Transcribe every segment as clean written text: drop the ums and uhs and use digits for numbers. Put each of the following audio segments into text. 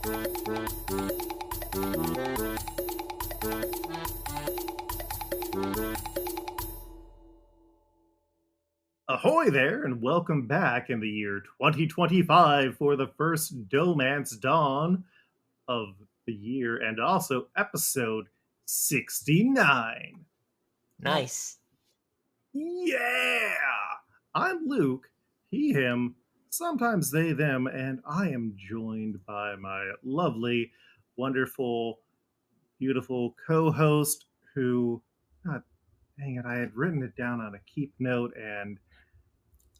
Ahoy there, and welcome back in the year 2025 for the first DohMance Dawn of the year, and also episode 69. Nice. Yeah! I'm Luke, he, him, sometimes they, them, and I am joined by my lovely, wonderful, beautiful co-host who, God dang it, I had written it down on a keep note, and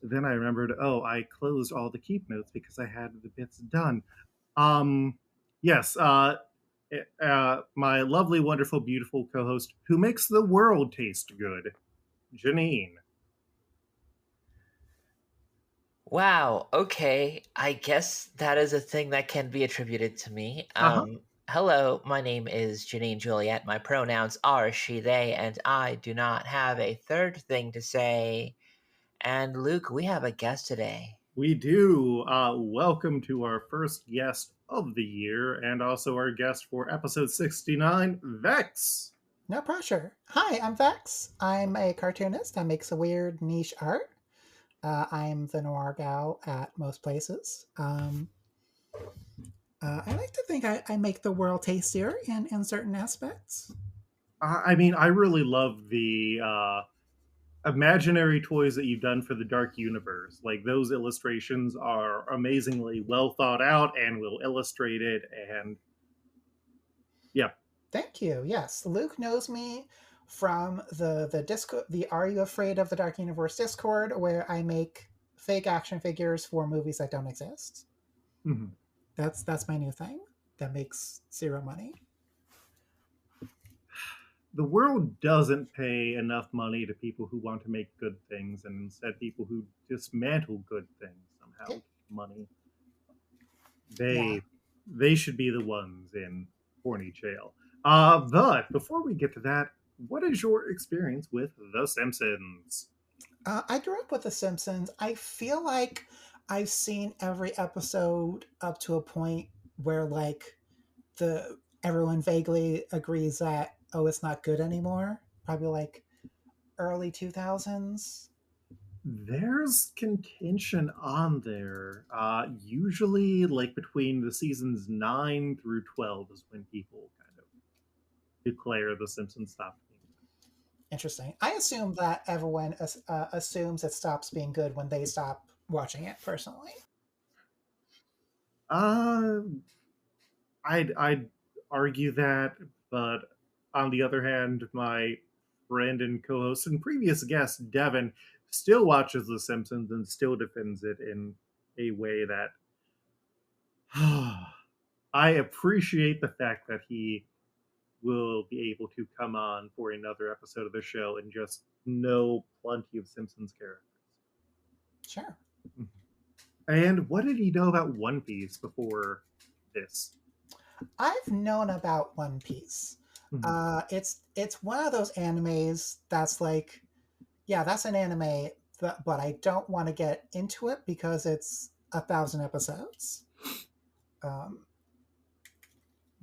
then I remembered, oh, I closed all the keep notes because I had the bits done. Yes, my lovely, wonderful, beautiful co-host who makes the world taste good, Janine. Wow, okay. I guess that is a thing that can be attributed to me. Uh-huh. Hello, my name is Janine Juliet. My pronouns are she, they, and I do not have a third thing to say. And Luke, we have a guest today. We do. Welcome to our first guest of the year, and also our guest for episode 69, Vexx. No pressure. Hi, I'm Vexx. I'm a cartoonist. I make some weird niche art. I'm the noir gal at most places. I like to think I make the world tastier in certain aspects. I mean, I really love the imaginary toys that you've done for the Dark Universe. Like, those illustrations are amazingly well thought out and well illustrated, and yeah. Thank you. Yes, Luke knows me from the Discord, the Are You Afraid of the Dark Universe Discord, where I make fake action figures for movies that don't exist. Mm-hmm. That's my new thing that makes zero money. The world doesn't pay enough money to people who want to make good things, and instead people who dismantle good things somehow get money. They should be the ones in horny jail. But before we get to that, what is your experience with The Simpsons? I grew up with The Simpsons. I feel like I've seen every episode up to a point where like everyone vaguely agrees that it's not good anymore. Probably like early 2000s. There's contention on there. Usually, like between the seasons 9 through 12 is when people kind of declare The Simpsons stopped being good. Interesting. I assume that everyone assumes it stops being good when they stop watching it. Personally, I'd argue that, but on the other hand, my friend and co-host and previous guest Devin still watches The Simpsons and still defends it in a way that I appreciate the fact that he will be able to come on for another episode of the show and just know plenty of Simpsons characters. sure. And what did he know about One Piece before this? I've known about One Piece. Mm-hmm. It's one of those animes that's like, yeah, that's an anime, but I don't want to get into it because it's 1,000 episodes.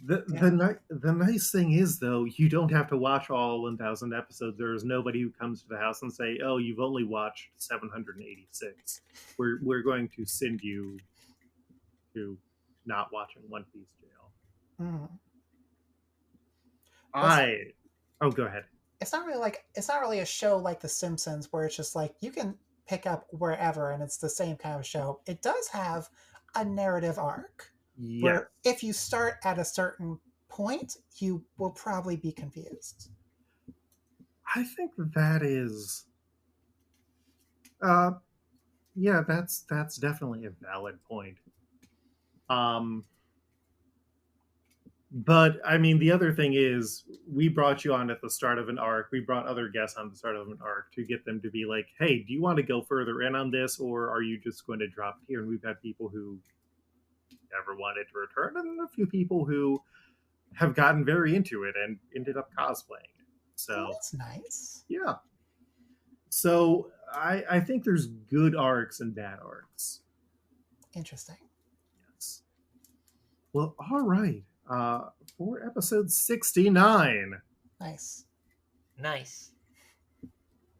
The nice thing is, though, you don't have to watch all 1,000 episodes. There's nobody who comes to the house and say, "Oh, you've only watched 786. We're going to send you to not watching One Piece jail." Mm. Go ahead. It's not really a show like The Simpsons where it's just like you can pick up wherever and it's the same kind of show. It does have a narrative arc. Yeah. Where if you start at a certain point, you will probably be confused. I think that is, yeah, that's definitely a valid point. But I mean, the other thing is, we brought you on at the start of an arc. We brought other guests on the start of an arc to get them to be like, "Hey, do you want to go further in on this, or are you just going to drop it here?" And we've had people who never wanted to return, and a few people who have gotten very into it and ended up cosplaying it. So that's nice. Yeah. So I think there's good arcs and bad arcs. Interesting. Yes. Well, all right. For episode 69, Nice. Nice.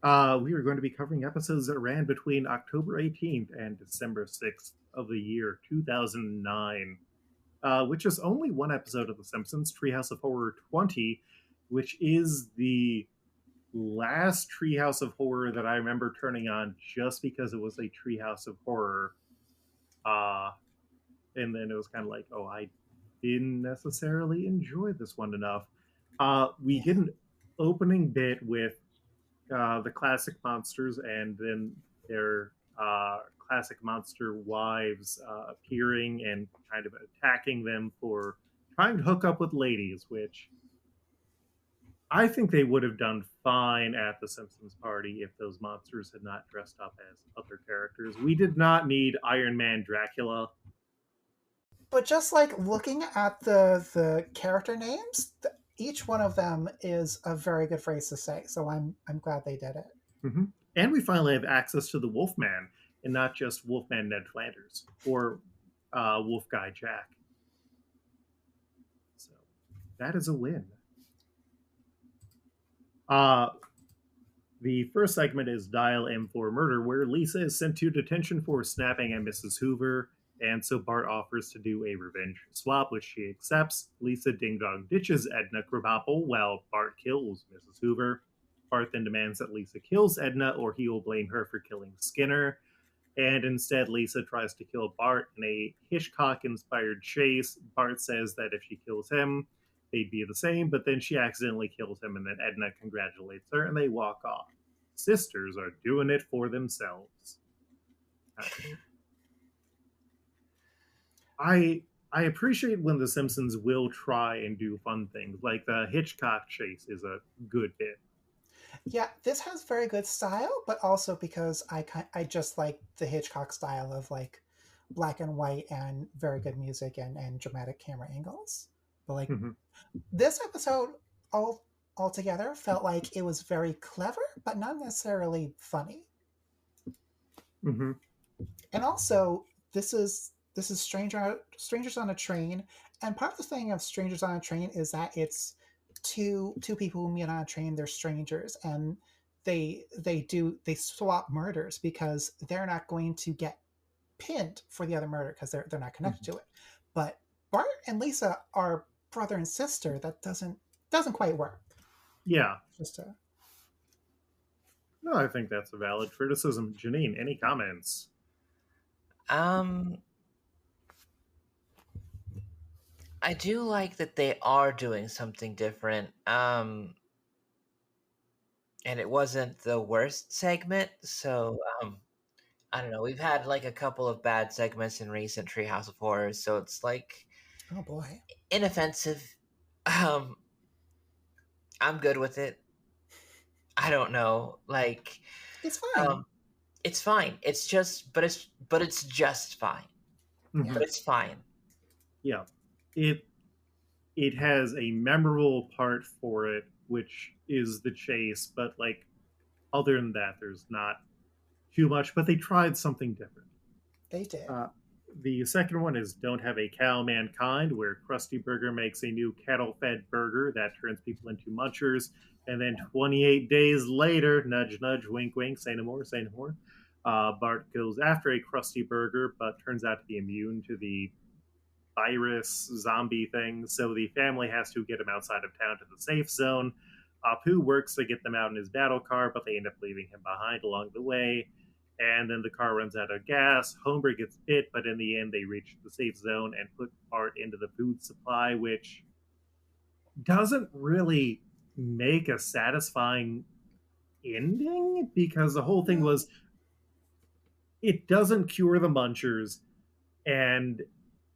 we are going to be covering episodes that ran between October 18th and December 6th of the year 2009, which is only one episode of The Simpsons, Treehouse of Horror 20, which is the last Treehouse of Horror that I remember turning on just because it was a Treehouse of Horror. And then it was kind of like, oh, I didn't necessarily enjoy this one enough. We Yeah. get an opening bit with the classic monsters and then their classic monster wives appearing and kind of attacking them for trying to hook up with ladies, which I think they would have done fine at the Simpsons party if those monsters had not dressed up as other characters. We did not need Iron Man Dracula. But just like looking at the character names, each one of them is a very good phrase to say. So I'm glad they did it. Mm-hmm. And we finally have access to the Wolfman, and not just Wolfman Ned Flanders or Wolf Guy Jack. So that is a win. The first segment is Dial M for Murder, where Lisa is sent to detention for snapping at Mrs. Hoover, and so Bart offers to do a revenge swap, which she accepts. Lisa Ding Dong ditches Edna Krabappel while Bart kills Mrs. Hoover. Bart then demands that Lisa kills Edna, or he will blame her for killing Skinner. And instead, Lisa tries to kill Bart in a Hitchcock-inspired chase. Bart says that if she kills him, they'd be the same, but then she accidentally kills him, and then Edna congratulates her, and they walk off. Sisters are doing it for themselves. I appreciate when The Simpsons will try and do fun things, like the Hitchcock chase is a good bit. Yeah, this has very good style, but also because I just like the Hitchcock style of like black and white and very good music and dramatic camera angles. But like this episode altogether felt like it was very clever, but not necessarily funny. Mm-hmm. And also, this is Strangers on a Train, and part of the thing of Strangers on a Train is that it's two people who meet on a train. They're strangers, and they swap murders because they're not going to get pinned for the other murder because they're not connected to it. But Bart and Lisa are brother and sister. That doesn't quite work. Yeah. Just No, I think that's a valid criticism. Janine, any comments? I do like that they are doing something different. And it wasn't the worst segment, so I don't know. We've had like a couple of bad segments in recent Treehouse of Horror, so it's like, oh boy, inoffensive. I'm good with it. I don't know. Like, it's fine. It's fine. It's just, but it's just fine. Yeah. But it's fine. Yeah, it has a memorable part for it, which is the chase. But like, other than that, there's not too much. But they tried something different. They did. The second one is Don't Have a Cow, Mankind, where Krusty Burger makes a new cattle-fed burger that turns people into munchers. And then 28 days later, nudge, nudge, wink, wink, say no more, say no more. Bart goes after a Krusty Burger, but turns out to be immune to the virus zombie thing. So the family has to get him outside of town to the safe zone. Apu works to get them out in his battle car, but they end up leaving him behind along the way. And then the car runs out of gas. Homer gets bit, but in the end, they reach the safe zone and put Bart into the food supply, which doesn't really make a satisfying ending because the whole thing was it doesn't cure the munchers. And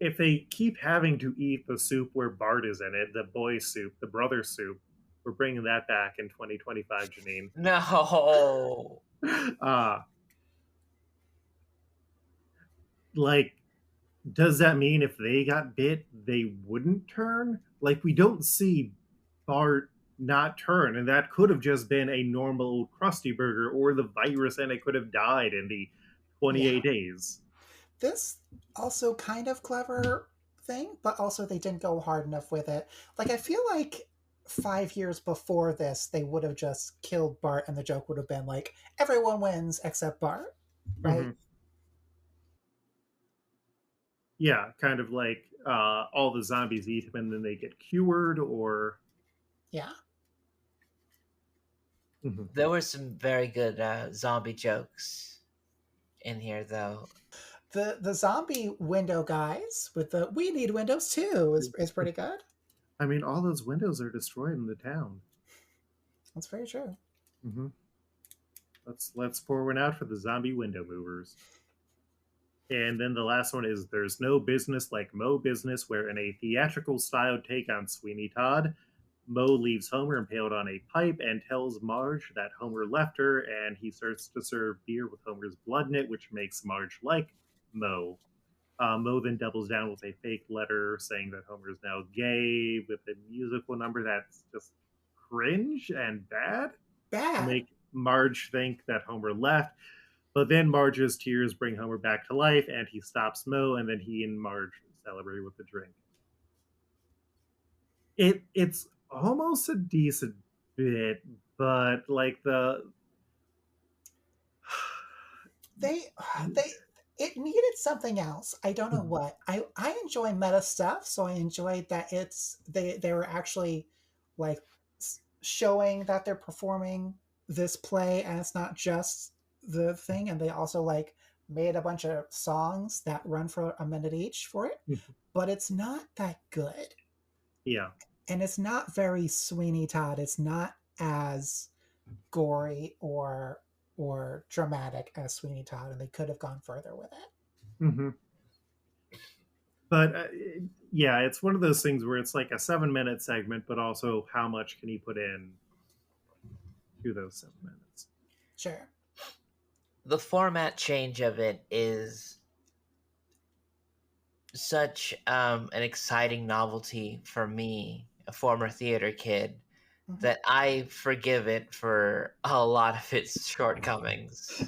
if they keep having to eat the soup where Bart is in it, the boy soup, the brother soup, we're bringing that back in 2025, Janine. No. Like, does that mean if they got bit, they wouldn't turn? Like, we don't see Bart not turn, and that could have just been a normal Krusty Burger or the virus, and it could have died in the 28 days. This also kind of clever thing, but also they didn't go hard enough with it. Like, I feel like 5 years before this, they would have just killed Bart, and the joke would have been like, everyone wins except Bart, right? Mm-hmm. Yeah, kind of like all the zombies eat him and then they get cured, or Yeah. Mhm. There were some very good zombie jokes in here, though. The zombie window guys with the "we need windows too" is pretty good. I mean, all those windows are destroyed in the town. That's very true. Mm-hmm. Let's pour one out for the zombie window movers. And then the last one is "There's no business like Mo business," where in a theatrical style take on Sweeney Todd, Mo leaves Homer impaled on a pipe and tells Marge that Homer left her, and he starts to serve beer with Homer's blood in it, which makes Marge like Mo. Mo then doubles down with a fake letter saying that Homer is now gay with a musical number that's just cringe and bad to Bad. make Marge think that Homer left. But then Marge's tears bring Homer back to life, and he stops Mo, and then he and Marge celebrate with a drink. It's almost a decent bit, but like they it needed something else. I don't know what. I enjoy meta stuff, so I enjoyed that they were actually like showing that they're performing this play, and it's not just the thing. And they also like made a bunch of songs that run for a minute each for it, but it's not that good. Yeah. And it's not very Sweeney Todd. It's not as gory or dramatic as Sweeney Todd, and they could have gone further with it. Mm-hmm. But yeah, it's one of those things where it's like a 7-minute segment, but also how much can you put in to those 7 minutes? Sure. The format change of it is such an exciting novelty for me, a former theater kid, that I forgive it for a lot of its shortcomings,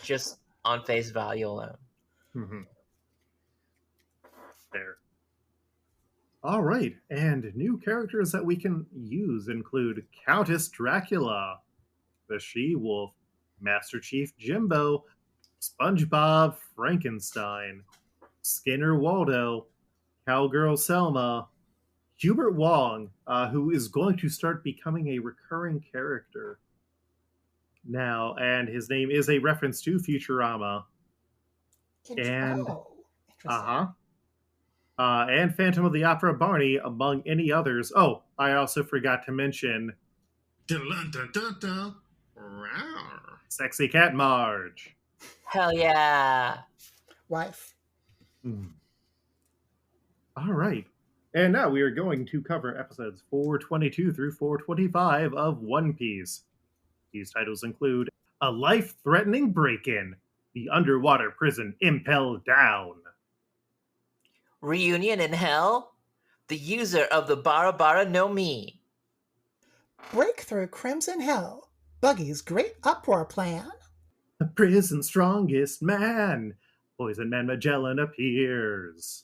just on face value alone. Mm-hmm. Fair. All right, and new characters that we can use include Countess Dracula, the She-Wolf, Master Chief Jimbo, SpongeBob Frankenstein, Skinner Waldo, Cowgirl Selma, Hubert Wong, who is going to start becoming a recurring character now, and his name is a reference to Futurama. And interesting. And Phantom of the Opera Barney, among any others. Oh, I also forgot to mention Sexy Cat Marge. Hell yeah! Wife. All right. And now we are going to cover episodes 422 through 425 of One Piece. These titles include A Life-Threatening Break-In, The Underwater Prison Impel Down, Reunion in Hell, The User of the Bara Bara no Mi, Breakthrough Crimson Hell, Buggy's Great Uproar Plan, The Prison's Strongest Man, Poison Man Magellan appears.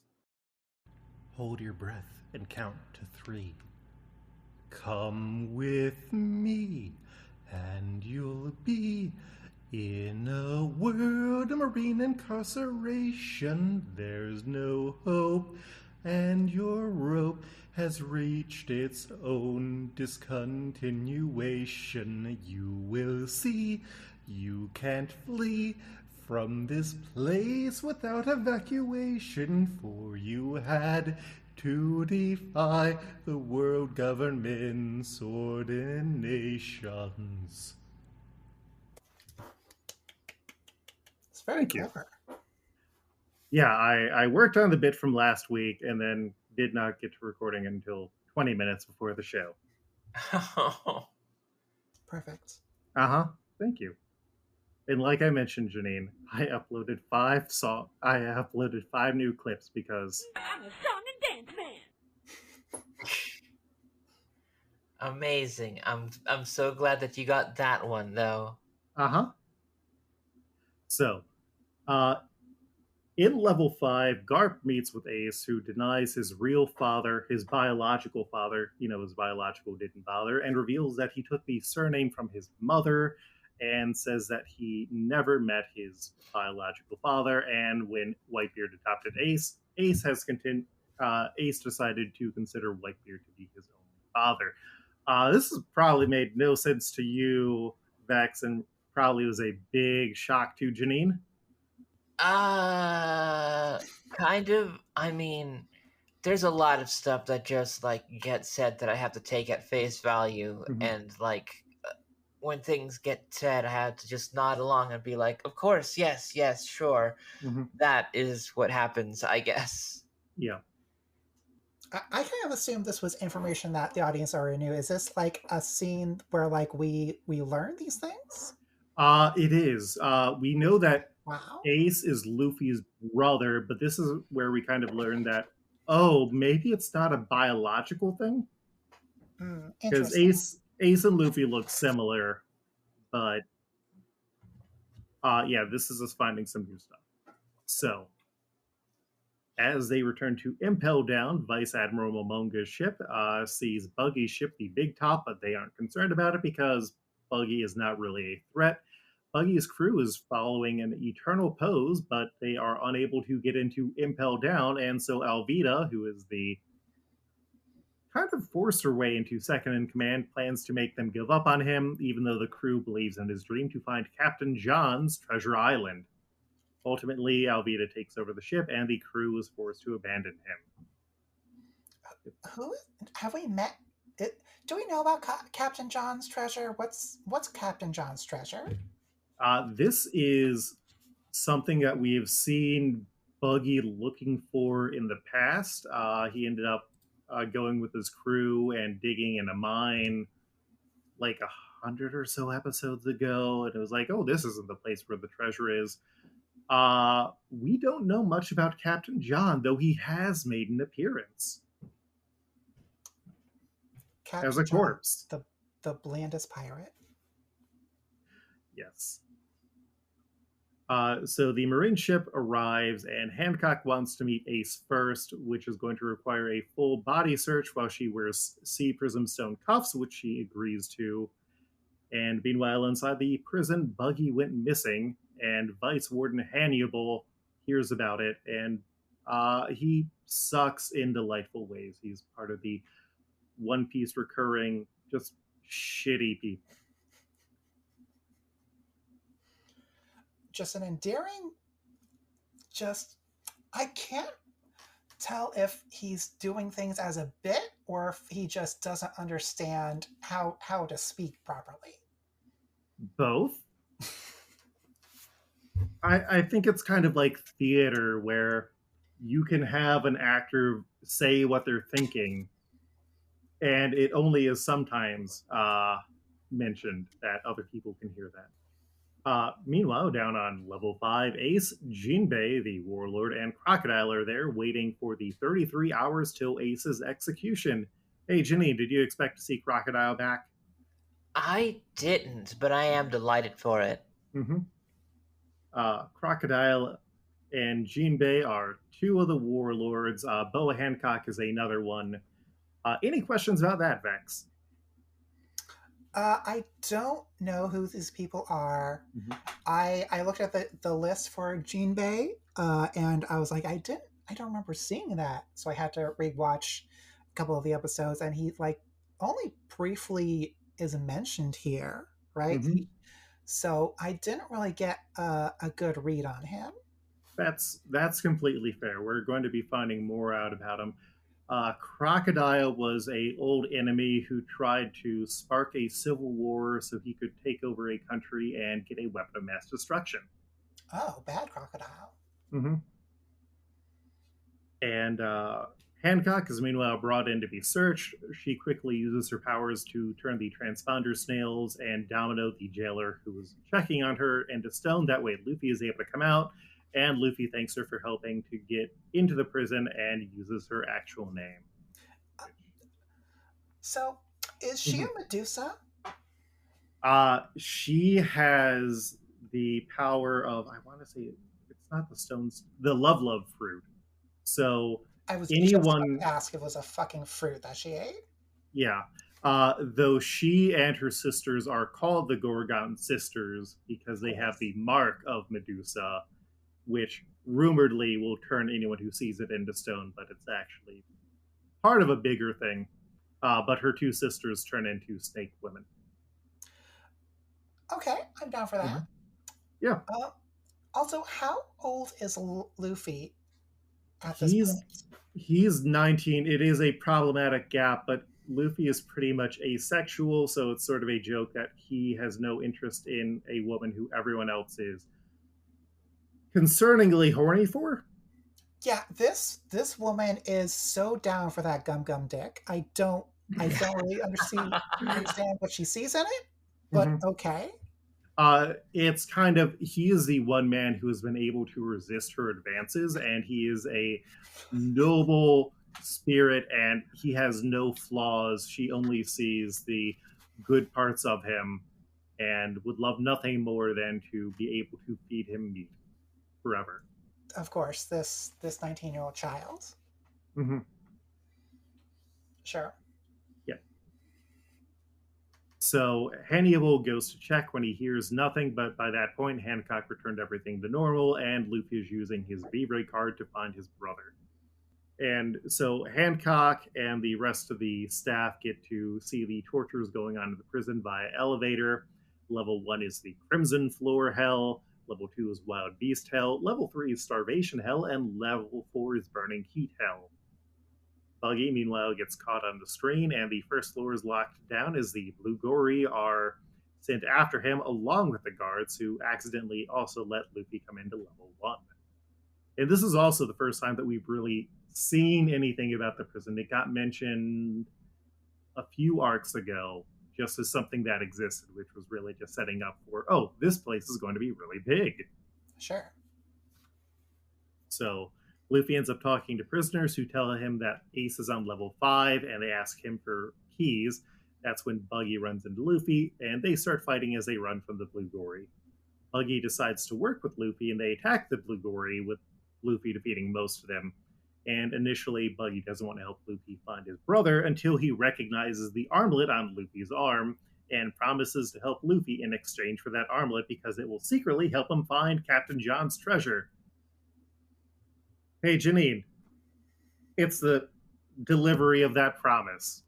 Hold your breath and count to 3. Come with me, and you'll be in a world of marine incarceration. There's no hope, and your rope has reached its own discontinuation. You will see, you can't flee from this place without evacuation, for you had to defy the world government's ordinations. It's very clever. Yeah, I worked on the bit from last week and then did not get to recording until 20 minutes before the show. Perfect. Thank you. And like I mentioned, Janine, I uploaded 5 new clips because I'm a song and dance man. Amazing. I'm so glad that you got that one though. So, In level 5, Garp meets with Ace, who denies his real father, his biological father, his biological didn't bother, and reveals that he took the surname from his mother and says that he never met his biological father. And when Whitebeard adopted Ace, Ace decided to consider Whitebeard to be his only father. This has probably made no sense to you, Vex, and probably was a big shock to Janine. Kind of. I mean, there's a lot of stuff that just like gets said that I have to take at face value, and like when things get said, I have to just nod along and be like, "Of course, yes, yes, sure." That is what happens, I guess. Yeah. I kind of assumed this was information that the audience already knew. Is this like a scene where like we learn these things? It is. We know that Wow. Ace is Luffy's brother, but this is where we kind of learn that, maybe it's not a biological thing. Because Ace and Luffy look similar, but this is us finding some new stuff. So, as they return to Impel Down, Vice Admiral Momonga's ship sees Buggy's ship, the Big Top, but they aren't concerned about it because Buggy is not really a threat. Buggy's crew is following an eternal pose, but they are unable to get into Impel Down, and so Alvida, who is the kind of forced her way into second in command, plans to make them give up on him, even though the crew believes in his dream to find Captain John's Treasure Island. Ultimately, Alvida takes over the ship, and the crew is forced to abandon him. Who have we met? Do we know about Captain John's treasure? What's Captain John's treasure? This is something that we have seen Buggy looking for in the past. He ended up going with his crew and digging in a mine like 100 or so episodes ago, and it was like, oh, this isn't the place where the treasure is. We don't know much about Captain John, though he has made an appearance as a corpse. The blandest pirate. Yes. So the Marine ship arrives, and Hancock wants to meet Ace first, which is going to require a full body search while she wears sea prism stone cuffs, which she agrees to. And meanwhile, inside the prison, Buggy went missing, and Vice Warden Hannibal hears about it, and he sucks in delightful ways. He's part of the One Piece recurring, just shitty people. Just an endearing, I can't tell if he's doing things as a bit or if he just doesn't understand how to speak properly. Both. I think it's kind of like theater where you can have an actor say what they're thinking, and it only is sometimes mentioned that other people can hear that. Meanwhile, down on level 5, Ace, Jinbei, the warlord, and Crocodile are there waiting for the 33 hours till Ace's execution. Hey, Janine, did you expect to see Crocodile back? I didn't, but I am delighted for it. Crocodile and Jinbei are two of the warlords. Boa Hancock is another one. Any questions about that, Vex? I don't know who these people are. I looked at the list for Jinbei, and I was like, I don't remember seeing that, so I had to rewatch a couple of the episodes, and he like only briefly is mentioned here, right? So I didn't really get a good read on him. That's completely fair. We're going to be finding more out about him. Crocodile was a old enemy who tried to spark a civil war so he could take over a country and get a weapon of mass destruction. Oh, bad Crocodile. And Hancock is meanwhile brought in to be searched. She quickly uses her powers to turn the transponder snails and Domino, the jailer who was checking on her, into stone. That way Luffy is able to come out, and Luffy thanks her for helping to get into the prison and uses her actual name. So, is she a Medusa? She has the power of, I want to say it's it's not the stones, the love fruit. So I was just anyone, about to ask if it was a fucking fruit that she ate. yeah. Though she and her sisters are called the Gorgon sisters because they have the mark of Medusa, which rumoredly will turn anyone who sees it into stone, but it's actually part of a bigger thing. But her two sisters turn into snake women. Okay, I'm down for that. Mhm. Yeah. Also, how old is Luffy at this point? He's 19. It is a problematic gap, but Luffy is pretty much asexual, so it's sort of a joke that he has no interest in a woman who everyone else is concerningly horny for. Yeah, this woman is so down for that gum dick. I don't really understand what she sees in it, but okay. It's kind of, he is the one man who has been able to resist her advances, and he is a noble spirit, and he has no flaws. She only sees the good parts of him, and would love nothing more than to be able to feed him meat forever. Of course, this 19-year-old child. Mm-hmm. Sure. So Hannibal goes to check when he hears nothing, but by that point, Hancock returned everything to normal, and Luffy is using his Vivre card to find his brother. And so Hancock and the rest of the staff get to see the tortures going on in the prison via elevator. Level 1 is the Crimson Floor Hell. Level 2 is Wild Beast Hell. Level 3 is Starvation Hell. And Level 4 is Burning Heat Hell. Buggy, meanwhile, gets caught on the screen, and the first floor is locked down as the Blugori'd are sent after him, along with the guards, who accidentally also let Luffy come into level 1. And this is also the first time that we've really seen anything about the prison. It got mentioned a few arcs ago, just as something that existed, which was really just setting up for, oh, this place is going to be really big. Sure. So Luffy ends up talking to prisoners who tell him that Ace is on level 5, and they ask him for keys. That's when Buggy runs into Luffy, and they start fighting as they run from the Blugori'd. Buggy decides to work with Luffy, and they attack the Blugori'd, with Luffy defeating most of them. And initially, Buggy doesn't want to help Luffy find his brother until he recognizes the armlet on Luffy's arm and promises to help Luffy in exchange for that armlet because it will secretly help him find Captain John's treasure. Hey, Janine, it's the delivery of that promise.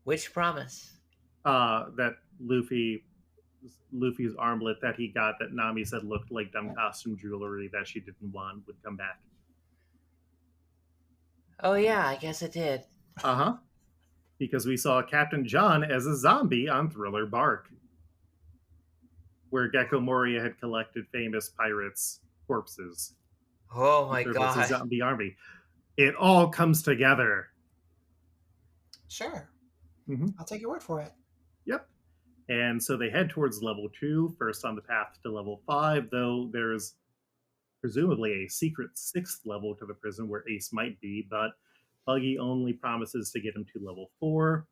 Which promise? That Luffy's armlet that he got that Nami said looked like dumb costume jewelry that she didn't want would come back. Oh yeah, I guess it did. Uh-huh. Because we saw Captain John as a zombie on Thriller Bark, where Gecko Moria had collected famous pirates' corpses. Oh my god. A zombie army. It all comes together. Sure. Mm-hmm. I'll take your word for it. Yep. And so they head towards level 2, first on the path to level 5, though there's presumably a secret 6th level to the prison where Ace might be, but Buggy only promises to get him to level 4,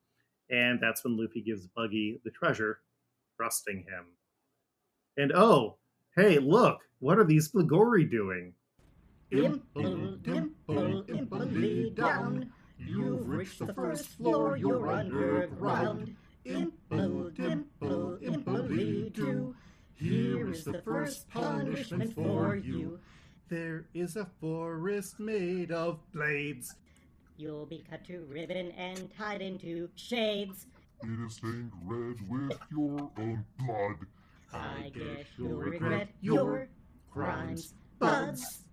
and that's when Luffy gives Buggy the treasure, trusting him. And oh, hey, look, what are these Blugori'd doing? Impel, dimple, impel down. You've reached the first floor, you're underground. Impel, dimple, impel do. Here is the first punishment for you. There is a forest made of blades. You'll be cut to ribbon and tied into shades. It is stained red with your own blood. I guess you'll regret your crimes, buds.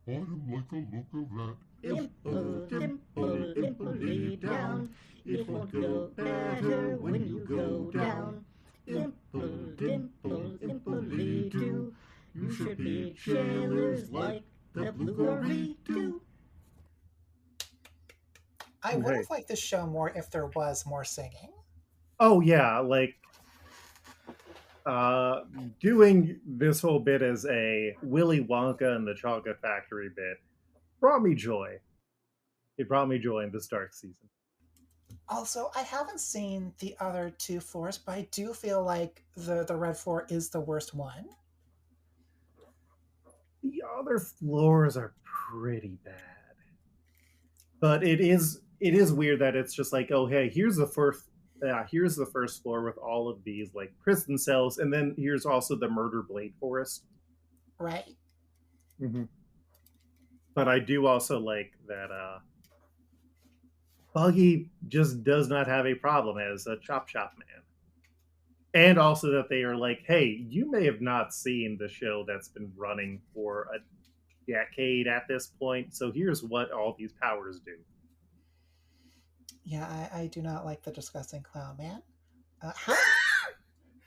I don't like the look of that. Impel, dimple, impel down. It won't go better when you go down. Impel, dimple, impel do. You should be jailers like the Blugori'd do. I would have liked this show more if there was more singing. Oh yeah, like doing this whole bit as a Willy Wonka and the Chocolate Factory bit brought me joy. It brought me joy in this dark season. Also, I haven't seen the other two floors, but I do feel like the red floor is the worst one. The other floors are pretty bad. But it is weird that it's just like, oh hey, here's the first floor with all of these like prison cells, and then here's also the murder blade forest. Right. Mm-hmm. But I do also like that Buggy just does not have a problem as a chop shop man. And also that they are like, hey, you may have not seen the show that's been running for a decade at this point, so here's what all these powers do. Yeah, I do not like the disgusting clown man.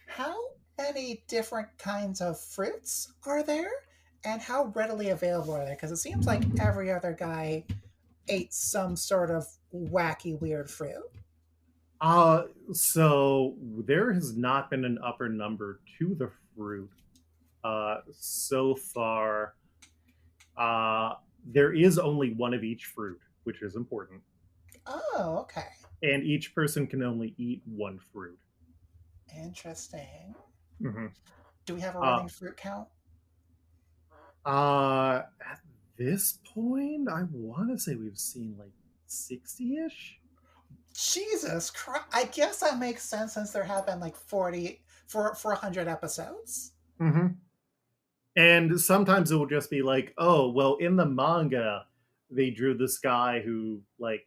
How many different kinds of fruits are there? And how readily available are they? Because it seems like every other guy ate some sort of wacky, weird fruit. So there has not been an upper number to the fruit. So far, there is only one of each fruit, which is important. Oh, okay. And each person can only eat one fruit. Interesting. Mm-hmm. Do we have a running fruit count? At this point, I want to say we've seen like 60-ish. Jesus Christ! I guess that makes sense since there have been like 40 for 100 episodes. Mm-hmm. And sometimes it will just be like, oh, well, in the manga, they drew this guy who like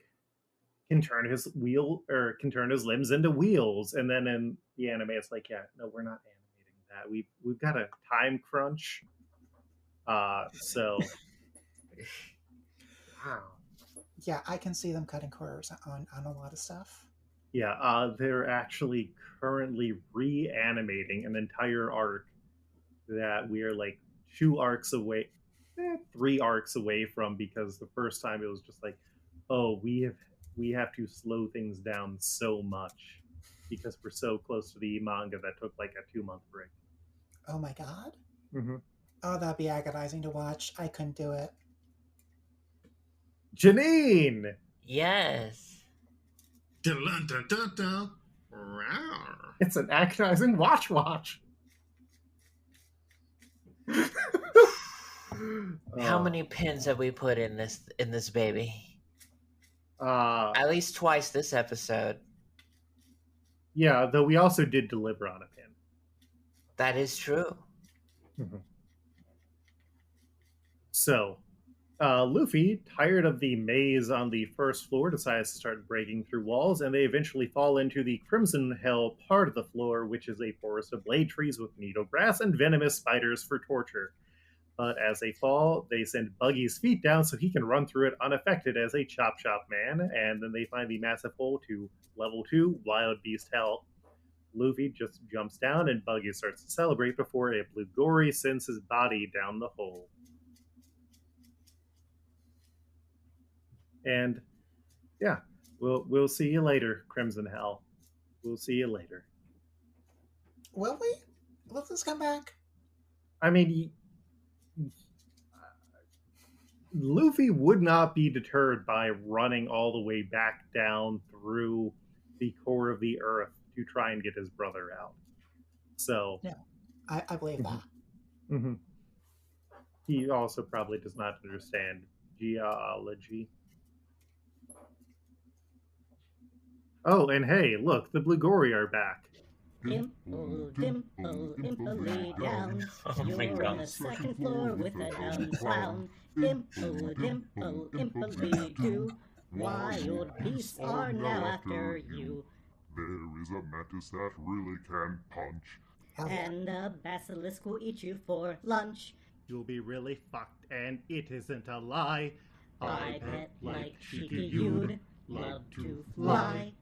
can turn his limbs into wheels, and then in the anime, it's like, yeah, no, we're not animating that. We've got a time crunch. So, wow. Yeah, I can see them cutting corners on a lot of stuff. Yeah, they're actually currently reanimating an entire arc that we are like 3 arcs away from, because the first time it was just like, oh, we have to slow things down so much because we're so close to the manga that took like a 2-month break. Oh my god. Mm-hmm. Oh, that'd be agonizing to watch. I couldn't do it. Janine! Yes. Dun, dun, dun, dun. It's an agonizing watch. How many pins have we put in this baby? At least twice this episode. Yeah, though we also did deliver on a pin. That is true. Mm-hmm. So, Luffy, tired of the maze on the first floor, decides to start breaking through walls, and they eventually fall into the Crimson Hell part of the floor, which is a forest of blade trees with needle grass and venomous spiders for torture. But as they fall, they send Buggy's feet down so he can run through it unaffected as a chop shop man, and then they find the massive hole to level 2 Wild Beast Hell. Luffy just jumps down, and Buggy starts to celebrate before a Blugori'd sends his body down the hole. And yeah, we'll see you later, Crimson Hell. We'll see you later. Will we? Will this come back? I mean, Luffy would not be deterred by running all the way back down through the core of the earth to try and get his brother out. So, no, I believe that. Mm-hmm. He also probably does not understand geology. Oh, and hey, look, the Blugori'd are back. Dimple, dimple, imply down. Oh my You're God. on the second floor with a young clown. Dimple, dimple, imply do. Wild beasts are now after you. There is a mantis that really can punch. And the basilisk will eat you for lunch. You'll be really fucked, and it isn't a lie. I bet like cheeky you'd love to fly.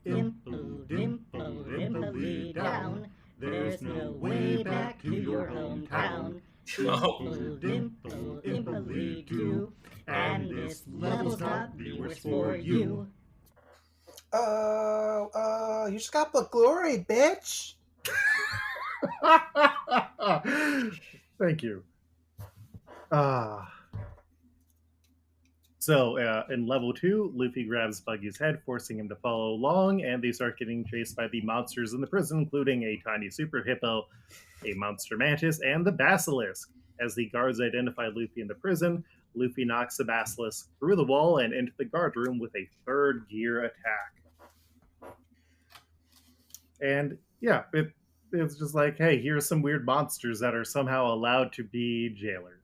Dimple, dimple, imply down. There's no way back to your hometown. Dimple, dimple, imply do. And this level's got viewers for you. You just got Blugori'd, bitch. Thank you. So in level 2, Luffy grabs Buggy's head, forcing him to follow along, and they start getting chased by the monsters in the prison, including a tiny super hippo, a monster mantis, and the basilisk. As the guards identify Luffy in the prison, Luffy knocks the basilisk through the wall and into the guard room with a third gear attack. And yeah, it's just like, hey, here's some weird monsters that are somehow allowed to be jailers.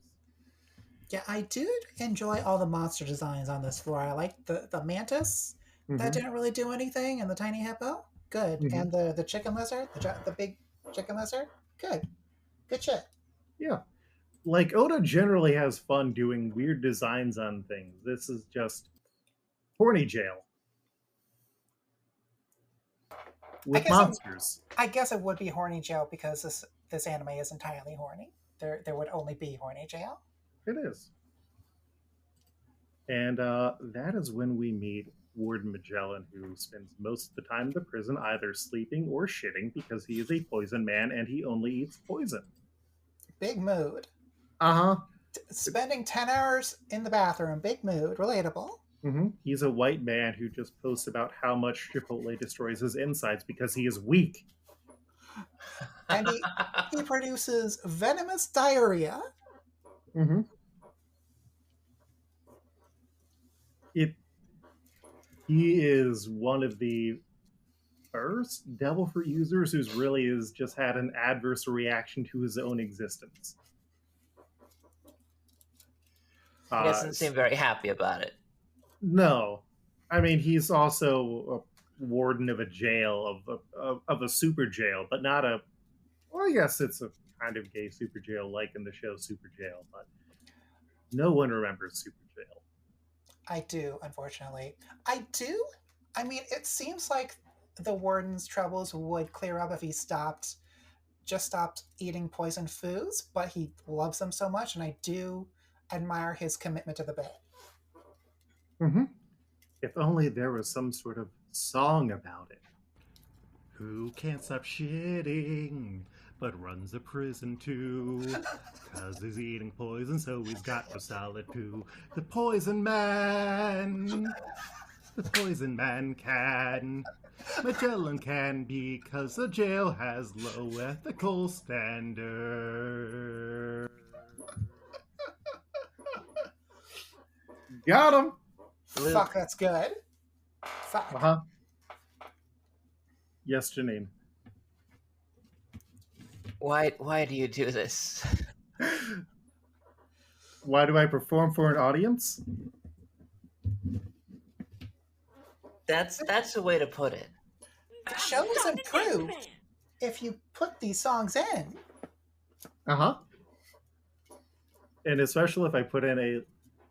Yeah, I do enjoy all the monster designs on this floor. I like the mantis that didn't really do anything, and the tiny hippo, good, and the chicken lizard, the big chicken lizard, good shit. Yeah, like Oda generally has fun doing weird designs on things. This is just horny jail with monsters. I guess it would be horny jail because this anime is entirely horny. There would only be horny jail. It is. And that is when we meet Warden Magellan, who spends most of the time in the prison either sleeping or shitting because he is a poison man and he only eats poison. Big mood. Uh-huh. Spending 10 hours in the bathroom, big mood, relatable. He's a white man who just posts about how much Chipotle destroys his insides because he is weak. And he produces venomous diarrhea. He is one of the first devil fruit users who's really has just had an adverse reaction to his own existence. He doesn't seem very happy about it. No. I mean, he's also a warden of a jail, of a super jail, but not a... Well, I guess it's a kind of gay super jail, like in the show Super Jail, but no one remembers Super Jail. I do, unfortunately. I do? I mean, it seems like the warden's troubles would clear up if he stopped eating poison foods, but he loves them so much, and I do admire his commitment to the bit. If only there was some sort of song about it. Who can't stop shitting, but runs a prison too? 'Cause he's eating poison, so he's got no salad too. The poison man can. Magellan can because the jail has low ethical standards. Got him! Fuck, that's good. Fuck. Yes, Janine. Why do you do this? Why do I perform for an audience? That's the way to put it. The show is improved if you put these songs in. And especially if I put in a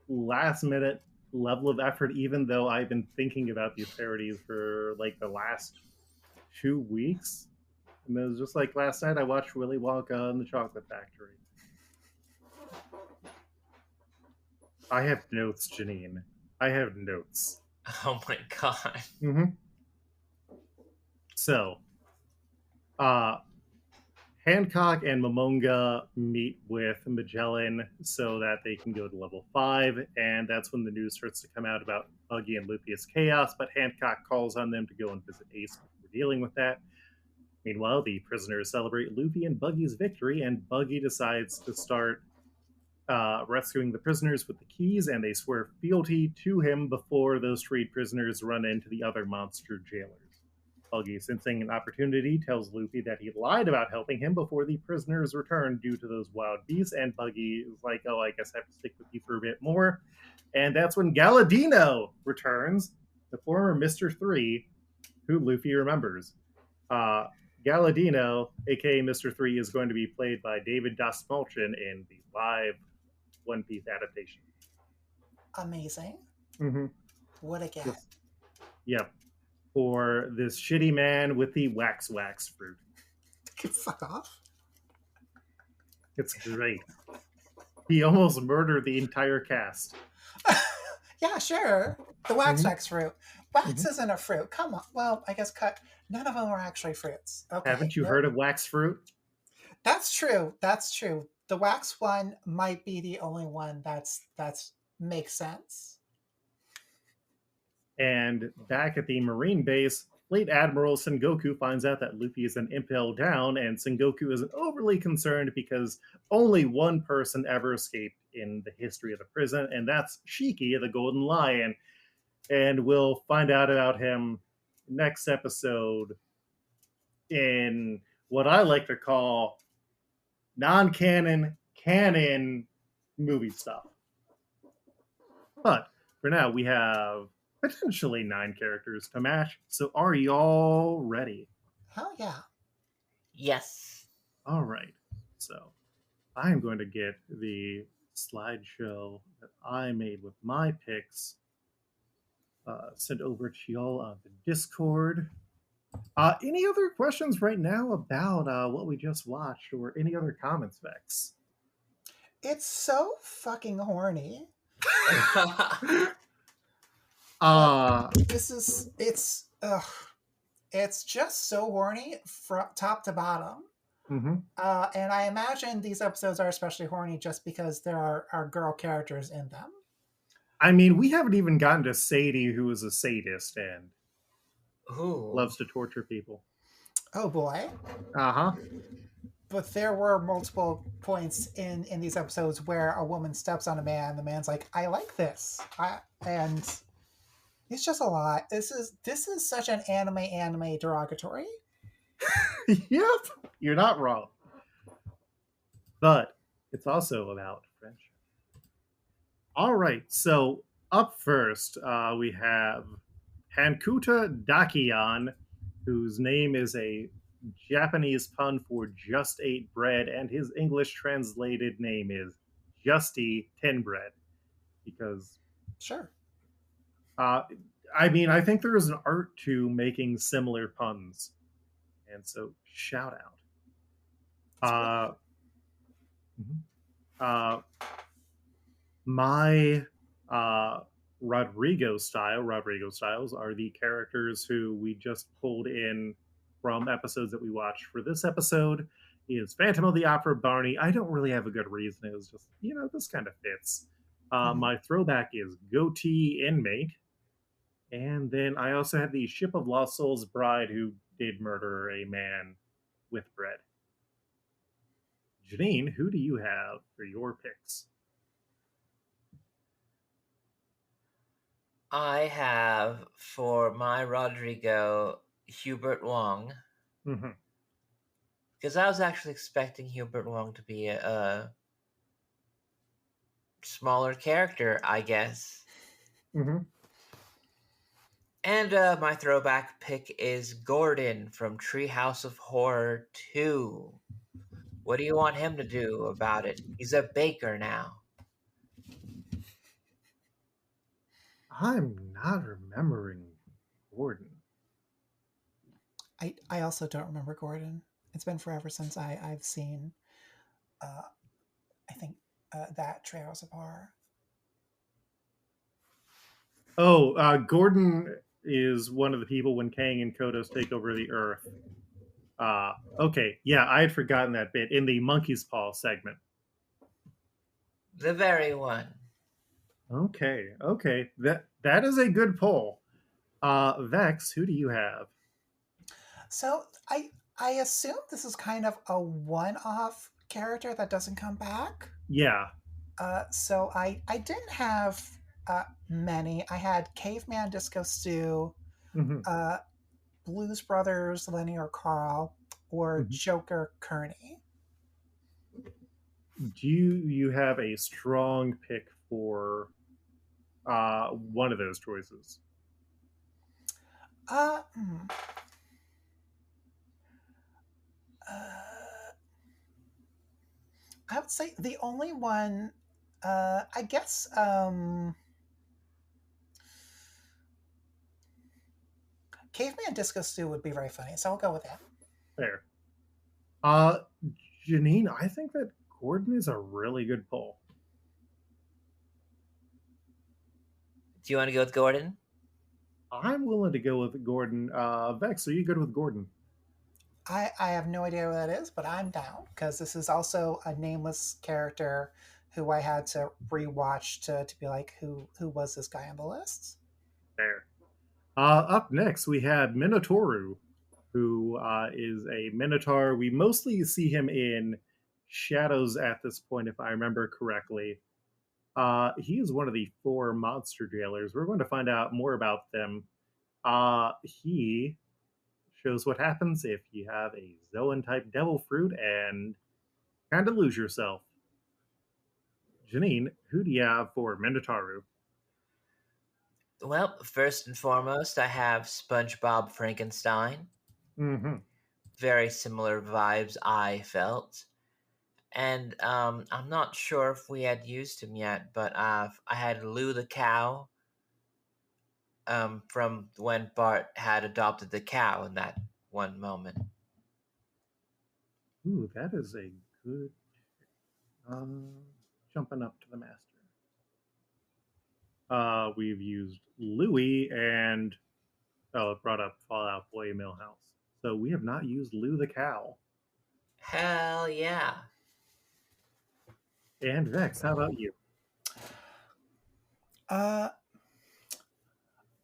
last-minute level of effort, even though I've been thinking about these parodies for like the last 2 weeks. And it was just like last night I watched Willy Wonka and the Chocolate Factory. I have notes, Janine. I have notes. Oh my god. So, Hancock and Momonga meet with Magellan so that they can go to level 5, and that's when the news starts to come out about Buggy and Luffy's chaos, but Hancock calls on them to go and visit Ace before dealing with that. Meanwhile, the prisoners celebrate Luffy and Buggy's victory, and Buggy decides to start rescuing the prisoners with the keys, and they swear fealty to him before those freed prisoners run into the other monster jailers. Buggy, sensing an opportunity, tells Luffy that he lied about helping him before the prisoners returned due to those wild beasts, and Buggy is like, oh, I guess I have to stick with you for a bit more. And that's when Galadino returns, the former Mr. 3, who Luffy remembers. Galadino, aka Mr. 3, is going to be played by David Dastmalchian in the live One Piece adaptation. Amazing. What a get. Yep. For this shitty man with the wax fruit. Fuck off. It's great. He almost murdered the entire cast. Yeah, sure. The wax fruit. Wax isn't a fruit. Come on. Well, I guess none of them are actually fruits. Okay. Haven't you heard of wax fruit? That's true. That's true. The wax one might be the only one that's makes sense. And back at the Marine base, Fleet Admiral Sengoku finds out that Luffy is an Impel Down, and Sengoku isn't overly concerned because only one person ever escaped in the history of the prison, and that's Shiki, the Golden Lion. And we'll find out about him next episode in what I like to call non-canon, canon movie stuff. But for now, we have potentially 9 characters to match. So are y'all ready? Hell yeah. Yes. All right. So I'm going to get the slideshow that I made with my picks sent over to y'all on the Discord. Any other questions right now about what we just watched, or any other comments, Vexx? It's so fucking horny. It's just so horny from top to bottom. Mm-hmm. And I imagine these episodes are especially horny just because there are girl characters in them. I mean, we haven't even gotten to Sadie, who is a sadist and loves to torture people. Oh boy. Uh-huh. But there were multiple points in these episodes where a woman steps on a man, the man's like, I like this. And it's just a lot. This is such an anime derogatory. Yep, you're not wrong. But it's also about friendship. All right, so up first, we have Hankuta Dakian, whose name is a Japanese pun for just ate bread, and his English translated name is Justy Tin Bread. Because, sure. I mean, I think there is an art to making similar puns. And so, shout out. My Rodrigo Styles are the characters who we just pulled in from episodes that we watched for this episode. Is Phantom of the Opera Barney. I don't really have a good reason. It was just, this kind of fits. My throwback is Goatee Inmate. And then I also have the Ship of Lost Souls bride who did murder a man with bread. Janine, who do you have for your picks? I have for my Rodrigo Hubert Wong. Mm-hmm. Because I was actually expecting Hubert Wong to be a smaller character, I guess. Mm-hmm. And my throwback pick is Gordon from Treehouse of Horror 2. What do you want him to do about it? He's a baker now. I'm not remembering Gordon. I also don't remember Gordon. It's been forever since I've seen, I think, that Treehouse of Horror. Oh, Gordon is one of the people when Kang and Kodos take over the Earth. Okay, yeah, I had forgotten that bit in the Monkey's Paw segment. The very one. Okay, that is a good poll. Vexx, who do you have? So I assume this is kind of a one-off character that doesn't come back. Yeah. So I didn't have many. I had Caveman Disco Stew, Mm-hmm. Blues Brothers Lenny or Carl, or Mm-hmm. Joker Kearney. Do you have a strong pick for one of those choices? I would say the only one, I guess, Caveman Disco Stew would be very funny, so I'll go with that. Fair. Janine, I think that Gordon is a really good poll. Do you want to go with Gordon? I'm willing to go with Gordon. Vexx, are you good with Gordon? I have no idea what that is, but I'm down, because this is also a nameless character who I had to rewatch to be like, who was this guy on the list? Fair. Up next, we had Minotauru, who is a Minotaur. We mostly see him in shadows at this point, if I remember correctly. He is one of the four monster jailers. We're going to find out more about them. He shows what happens if you have a Zoan type devil fruit and kind of lose yourself. Janine, who do you have for Minotauru? Well, first and foremost, I have SpongeBob Frankenstein. Mm-hmm. Very similar vibes I felt. And I'm not sure if we had used him yet, but I had Lou the cow from when Bart had adopted the cow in that one moment. Ooh, that is a good. Jumping up to the master. We've used Louie and it brought up Fallout Boy Millhouse. So we have not used Lou the cow. Hell yeah. And Vexx, how about you?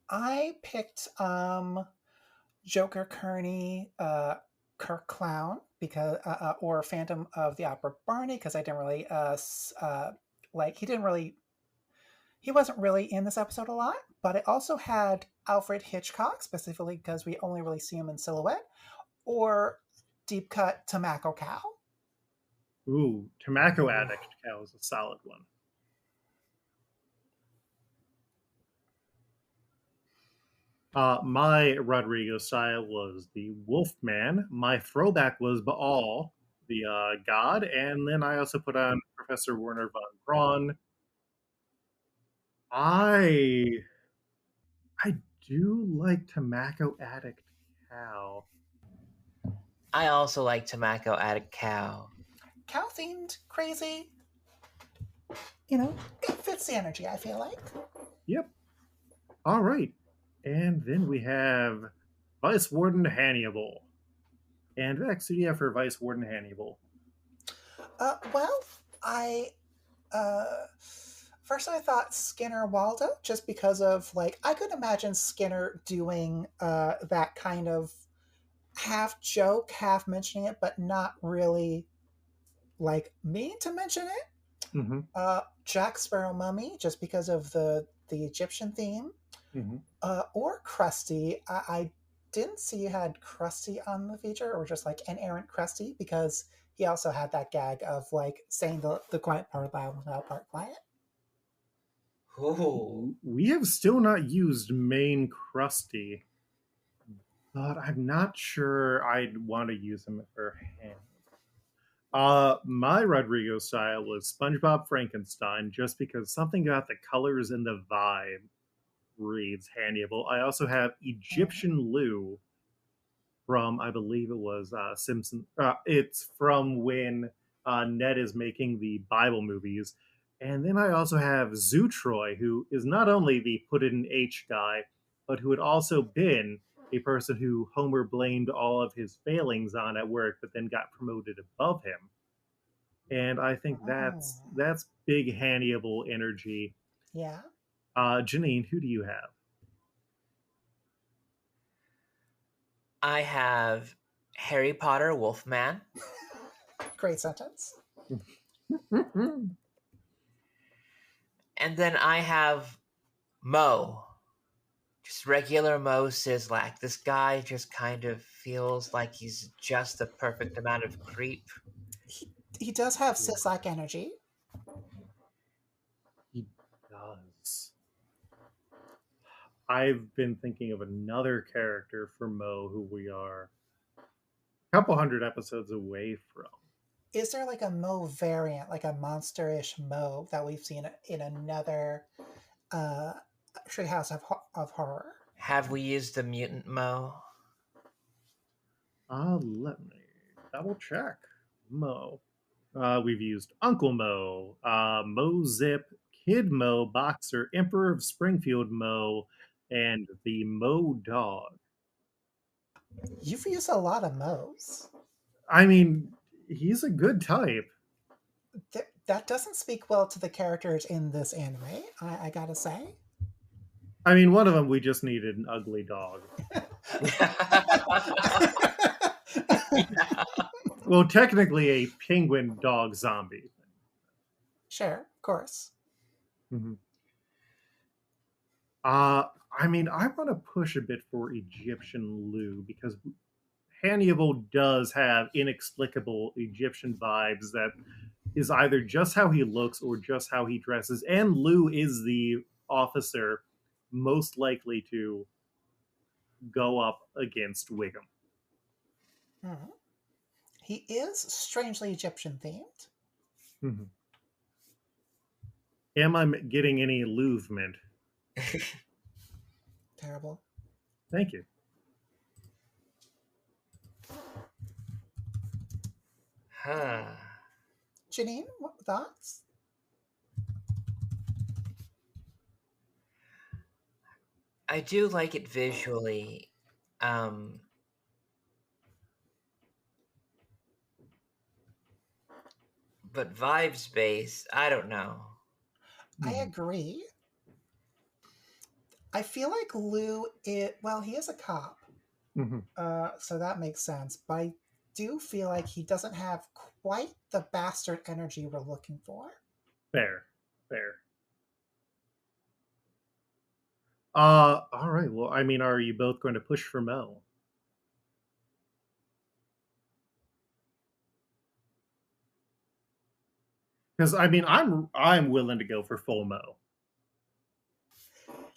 I picked Joker Kearney, Kirk Clown, because or Phantom of the Opera Barney, because I didn't really he wasn't really in this episode a lot, but it also had Alfred Hitchcock, specifically because we only really see him in silhouette, or Deep Cut Tobacco Cow. Ooh, Tobacco Addict cow is a solid one. My Rodrigo style was the Wolfman. My throwback was Baal, the god, and then I also put on Professor Werner von Braun. I do like Tobacco Addict cow. I also like Tobacco Addict cow. Cow themed, crazy. You know, it fits the energy, I feel like. Yep. All right. And then we have Vice Warden Hannibal. And Vexx, who do you have for Vice Warden Hannibal? Well, first I thought Skinner Waldo, just because of, like, I could imagine Skinner doing that kind of half joke, half mentioning it, but not really, like, meaning to mention it. Mm-hmm. Jack Sparrow Mummy, just because of the Egyptian theme. Mm-hmm. Or Krusty. I didn't see you had Krusty on the feature, or just like an errant Krusty, because he also had that gag of like saying the quiet part loud and loud part quiet. Ooh. We have still not used main Krusty, but I'm not sure I'd want to use him for Hannibal. My Rodrigo style was SpongeBob Frankenstein, just because something about the colors and the vibe reads Hannibal. I also have Egyptian Lou from, I believe it was Simpsons. It's from when Ned is making the Bible movies. And then I also have Zootroy, who is not only the put it in H guy, but who had also been a person who Homer blamed all of his failings on at work, but then got promoted above him. And I think that's big Hannibal energy. Yeah. Janine, who do you have? I have Harry Potter Wolfman. Great sentence. And then I have Mo. Just regular Mo Sislak. This guy just kind of feels like he's just the perfect amount of creep. He does have Sislak energy. He does. I've been thinking of another character for Mo who we are a couple hundred episodes away from. Is there like a Mo variant, like a monster-ish Mo that we've seen in another Treehouse of Horror? Have we used the mutant Mo? Let me double check. Mo. We've used Uncle Mo, Mo Zip, Kid Mo, Boxer, Emperor of Springfield Mo, and the Mo Dog. You've used a lot of Mo's. I mean, he's a good type. That doesn't speak well to the characters in this anime, I gotta say. I mean, one of them we just needed an ugly dog. Well, technically a penguin dog zombie. Sure, of course. Mm-hmm. I mean, I want to push a bit for Egyptian Lou because Hannibal does have inexplicable Egyptian vibes that is either just how he looks or just how he dresses. And Lou is the officer most likely to go up against Wiggum. Mm-hmm. He is strangely Egyptian themed. Mm-hmm. Am I getting any movement? Terrible. Thank you. Janine, what thoughts? I do like it visually. But vibes based, I don't know. I agree. I feel like Lou, he is a cop. Mm-hmm. So that makes sense. But I do feel like he doesn't have quite the bastard energy we're looking for. Fair. All right. Well, I mean, are you both going to push for Mo? Because I mean, I'm willing to go for full Mo.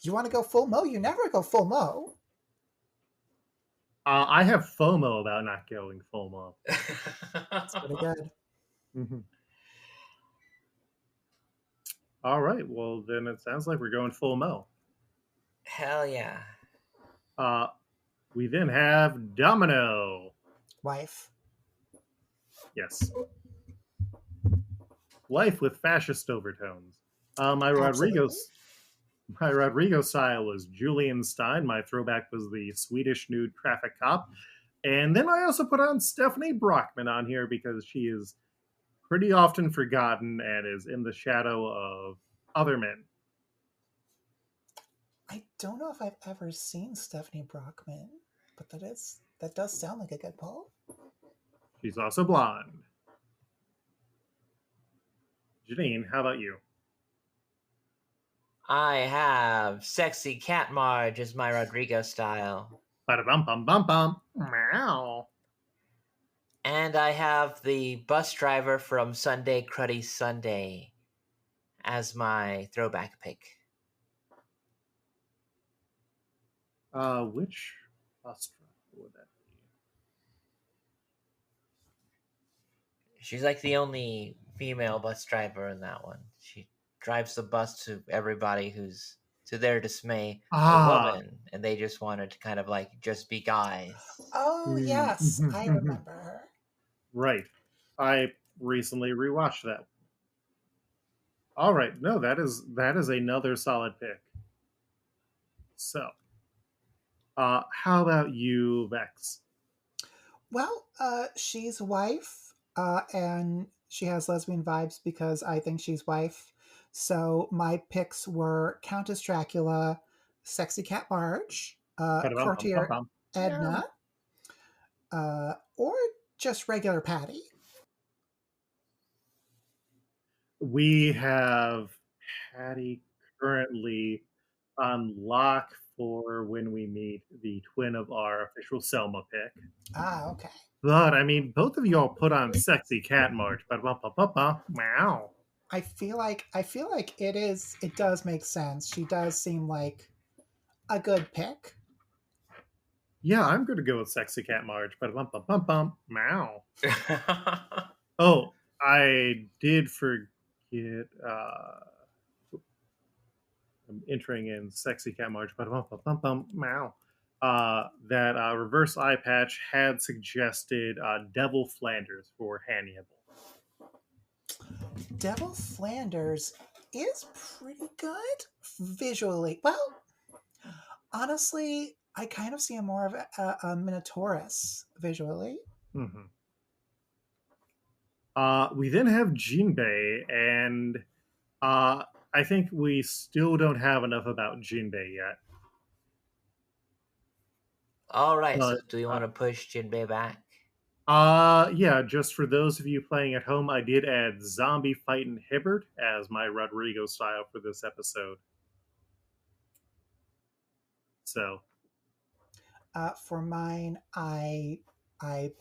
You want to go full Mo? You never go full Mo. I have FOMO about not going full Mo. That's pretty good. Mm-hmm. All right. Well, then it sounds like we're going full Mo. Hell yeah. We then have Domino. Wife. Yes. Wife with fascist overtones. My Rodrigo style was Julian Stein. My throwback was the Swedish nude traffic cop. And then I also put on Stephanie Brockman on here because she is pretty often forgotten and is in the shadow of other men. I don't know if I've ever seen Stephanie Brockman, but that does sound like a good pull. She's also blonde. Janine, how about you? I have Sexy Cat Marge as my Rodrigo style. Ba-da-bum-bum-bum-bum. Meow. And I have the bus driver from Sunday Cruddy Sunday as my throwback pick. Which bus driver would that be? She's like the only female bus driver in that one. She drives the bus to everybody who's, to their dismay, a woman, and they just wanted to kind of like just be guys. Oh, yes, I remember her. Right. I recently rewatched that. All right. No, that is another solid pick. So, how about you, Vexx? Well, she's wife, and she has lesbian vibes because I think she's wife. So my picks were Countess Dracula, Sexy Cat Marge, Courtier Edna, or just regular Patty. We have Patty currently on lock for when we meet the twin of our official Selma pick. Ah, okay. But I mean, both of y'all put on Sexy Cat Marge. Wow. I feel like it does make sense. She does seem like a good pick. Yeah, I'm going to go with Sexy Cat Marge. Meow. Oh, I did forget. I'm entering in Sexy Cat Marge. Meow. That reverse eye patch had suggested Devil Flanders for Hannibal. Devil Flanders is pretty good visually. Well, honestly, I kind of see more of a Minotaurus visually. Mm-hmm. We then have Jinbei, and I think we still don't have enough about Jinbei yet. All right, so But, do you want to push Jinbei back? yeah, just for those of you playing at home, I did add Zombie Fightin' Hibbert as my Rodrigo style for this episode. So, For mine, I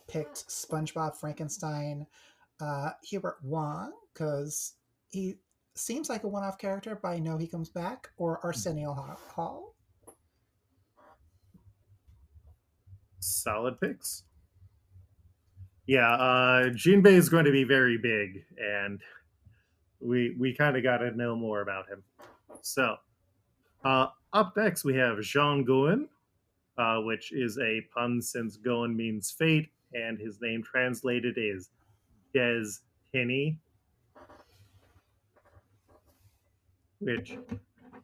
picked SpongeBob Frankenstein Hubert Wong because he seems like a one-off character, but I know he comes back. Or Arsenio Hall. solid picks. Yeah, Jinbei is going to be very big, and we kind of got to know more about him. So, up next we have Jean Goen, which is a pun since Goen means fate, and his name translated is Des Tinney, which,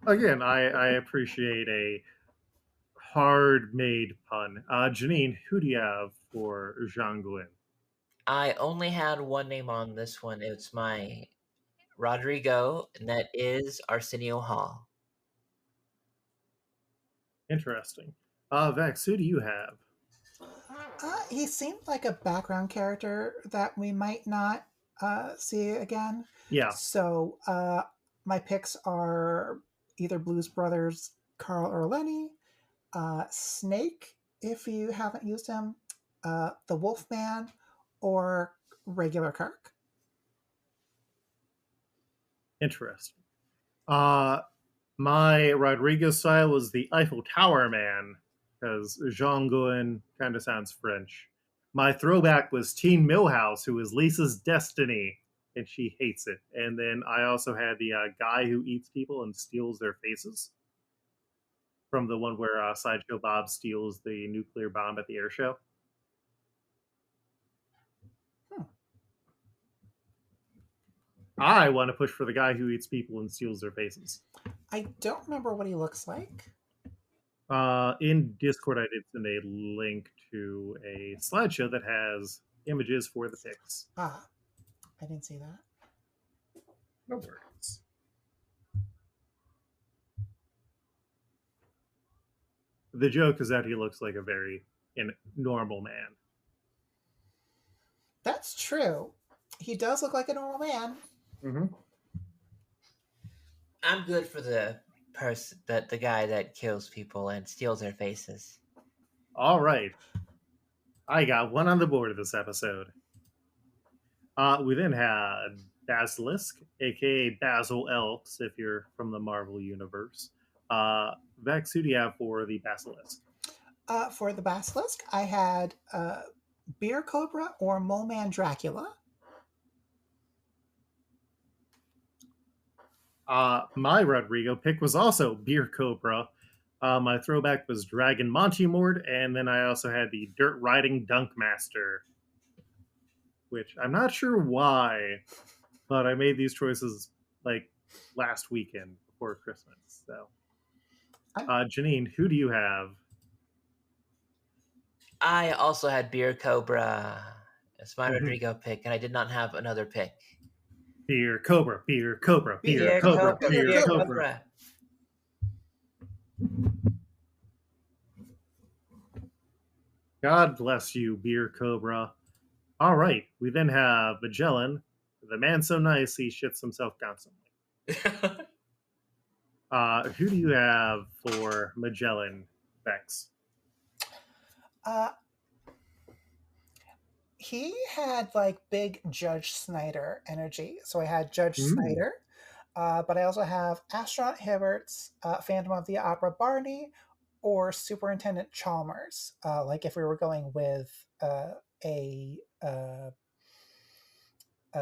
again, I appreciate a hard-made pun. Janine, who do you have for Jean Goen? I only had one name on this one. It's my Rodrigo, and that is Arsenio Hall. Interesting. Vex, who do you have? He seemed like a background character that we might not see again. Yeah. So my picks are either Blues Brothers, Carl or Lenny, Snake, if you haven't used him, the Wolfman, or regular Kirk. Interesting. My Rodrigo style was the Eiffel Tower Man, because Jean Goen kind of sounds French. My throwback was Teen Millhouse, who is Lisa's destiny, and she hates it. And then I also had the guy who eats people and steals their faces, from the one where Sideshow Bob steals the nuclear bomb at the air show. I want to push for the guy who eats people and steals their faces. I don't remember what he looks like. In Discord, I did send a link to a slideshow that has images for the picks. I didn't see that. No worries. The joke is that he looks like a very normal man. That's true. He does look like a normal man. Mm-hmm. I'm good for the guy that kills people and steals their faces. All right. I got one on the board of this episode. We then had Basilisk, aka Basil Elks, if you're from the Marvel universe. Vex, who do you have for the Basilisk? For the Basilisk, I had Beer Cobra or Mole Man Dracula. My Rodrigo pick was also Beer Cobra. My throwback was Dragon Monty-Mord, and then I also had the Dirt Riding Dunk Master, which I'm not sure why, but I made these choices like last weekend before Christmas. So, Janine, who do you have? I also had Beer Cobra. It's my Rodrigo pick, and I did not have another pick. Beer Cobra, Beer Cobra, Beer Cobra, Beer Cobra. God bless you, Beer Cobra. All right, we then have Magellan, the man so nice he shits himself constantly. Who do you have for Magellan, Vex? He had like big Judge Snyder energy. So I had Judge Snyder, but I also have Astronaut Hibbert's Phantom of the Opera Barney or Superintendent Chalmers. Like if we were going with what do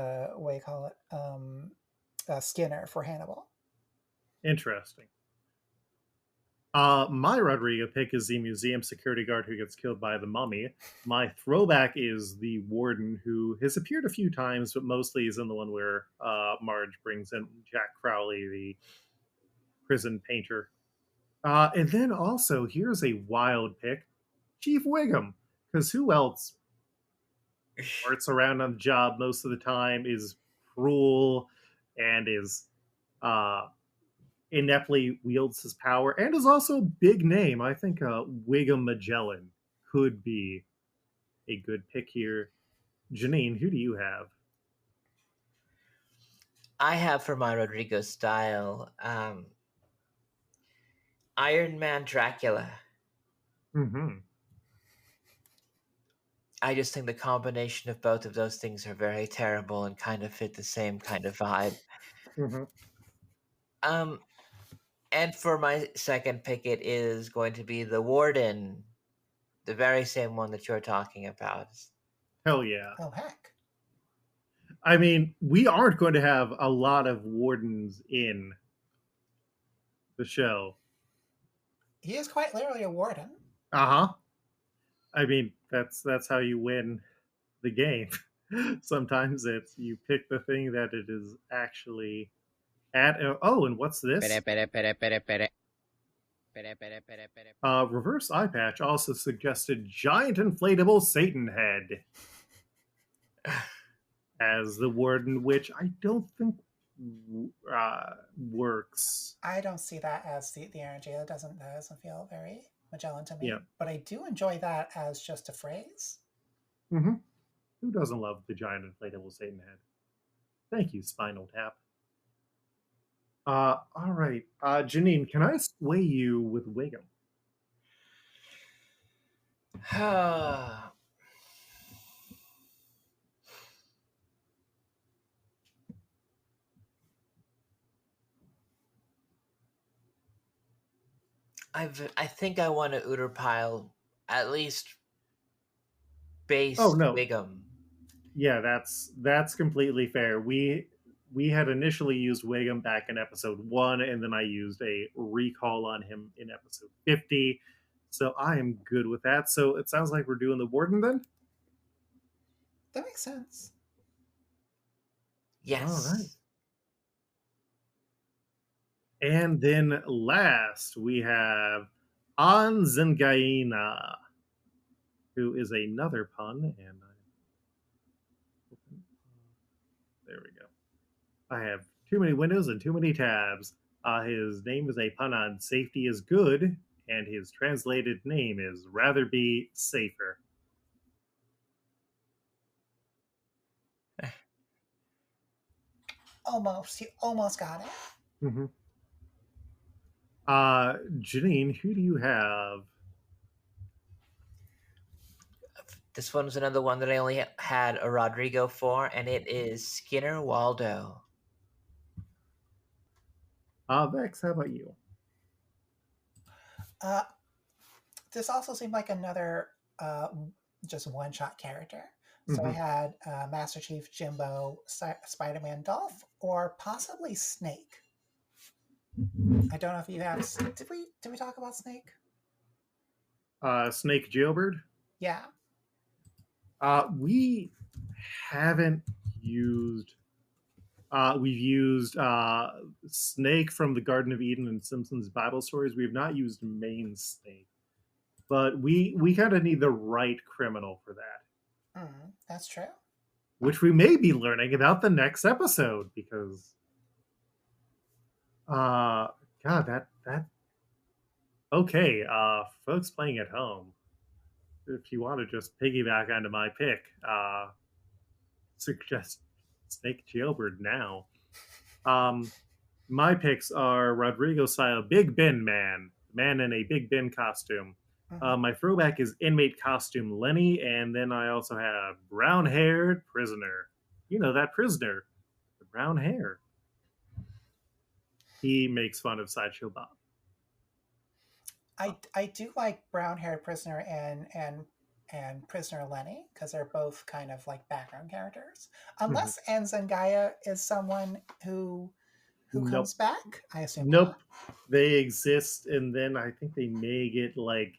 you call it? Skinner for Hannibal. Interesting. My Rodrigo pick is the museum security guard who gets killed by the mummy. My throwback is the warden who has appeared a few times, but mostly is in the one where Marge brings in Jack Crowley, the prison painter. And then also, here's a wild pick, Chief Wiggum, because who else farts around on the job most of the time, is cruel, and is ineptly wields his power and is also a big name. I think Wiggum Magellan could be a good pick here. Janine, who do you have? I have for my Rodrigo style Iron Man Dracula. Mm-hmm. I just think the combination of both of those things are very terrible and kind of fit the same kind of vibe. Mm-hmm. And for my second pick, it is going to be the Warden, the very same one that you're talking about. Hell yeah. Oh, heck. I mean, we aren't going to have a lot of wardens in the show. He is quite literally a warden. Uh-huh. I mean, that's how you win the game. Sometimes it's you pick the thing that it is actually at. Oh, and what's this? Reverse eye patch also suggested giant inflatable Satan head as the warden, which I don't think works. I don't see that as the energy. That doesn't feel very Magellan to me. Yeah. But I do enjoy that as just a phrase. Mm-hmm. Who doesn't love the giant inflatable Satan head? Thank you, Spinal Tap. All right. Janine, can I sway you with Wiggum? I think I want to Uterpile at least base Oh, no. Wiggum. Yeah, that's completely fair. We had initially used Wiggum back in episode 1, and then I used a recall on him in episode 50. So I am good with that. So it sounds like we're doing the Warden then? That makes sense. Yes. All right. And then last, we have Anzengaina, who is another pun. And there we go. I have too many windows and too many tabs. His name is a pun on safety is good, and his translated name is rather be safer. Almost. You almost got it. Mm-hmm. Janine, who do you have? This one was another one that I only had a Rodrigo for, and it is Skinner Waldo. Vexx, how about you? This also seemed like another just one-shot character. So I Mhm. had Master Chief, Jimbo, Spider-Man, Dolph, or possibly Snake. I don't know if you have. Did we talk about Snake? Snake Jailbird? Yeah. We haven't used. We've used Snake from the Garden of Eden and Simpsons Bible stories. We have not used main Snake, but we kind of need the right criminal for that. That's true. Which we may be learning about the next episode because, God, that okay, folks playing at home. If you want to just piggyback onto my pick, suggest Snake Jailbird now. My picks are Rodrigo style Big Ben man in a Big Ben costume. My throwback is inmate costume Lenny, and then I also have brown-haired prisoner. You know that prisoner, the brown hair. He makes fun of Sideshow Bob. I do like brown-haired prisoner and prisoner Lenny because they're both kind of like background characters. Unless Anzangaya is someone who comes back, I assume. Nope, they exist, and then I think they may get like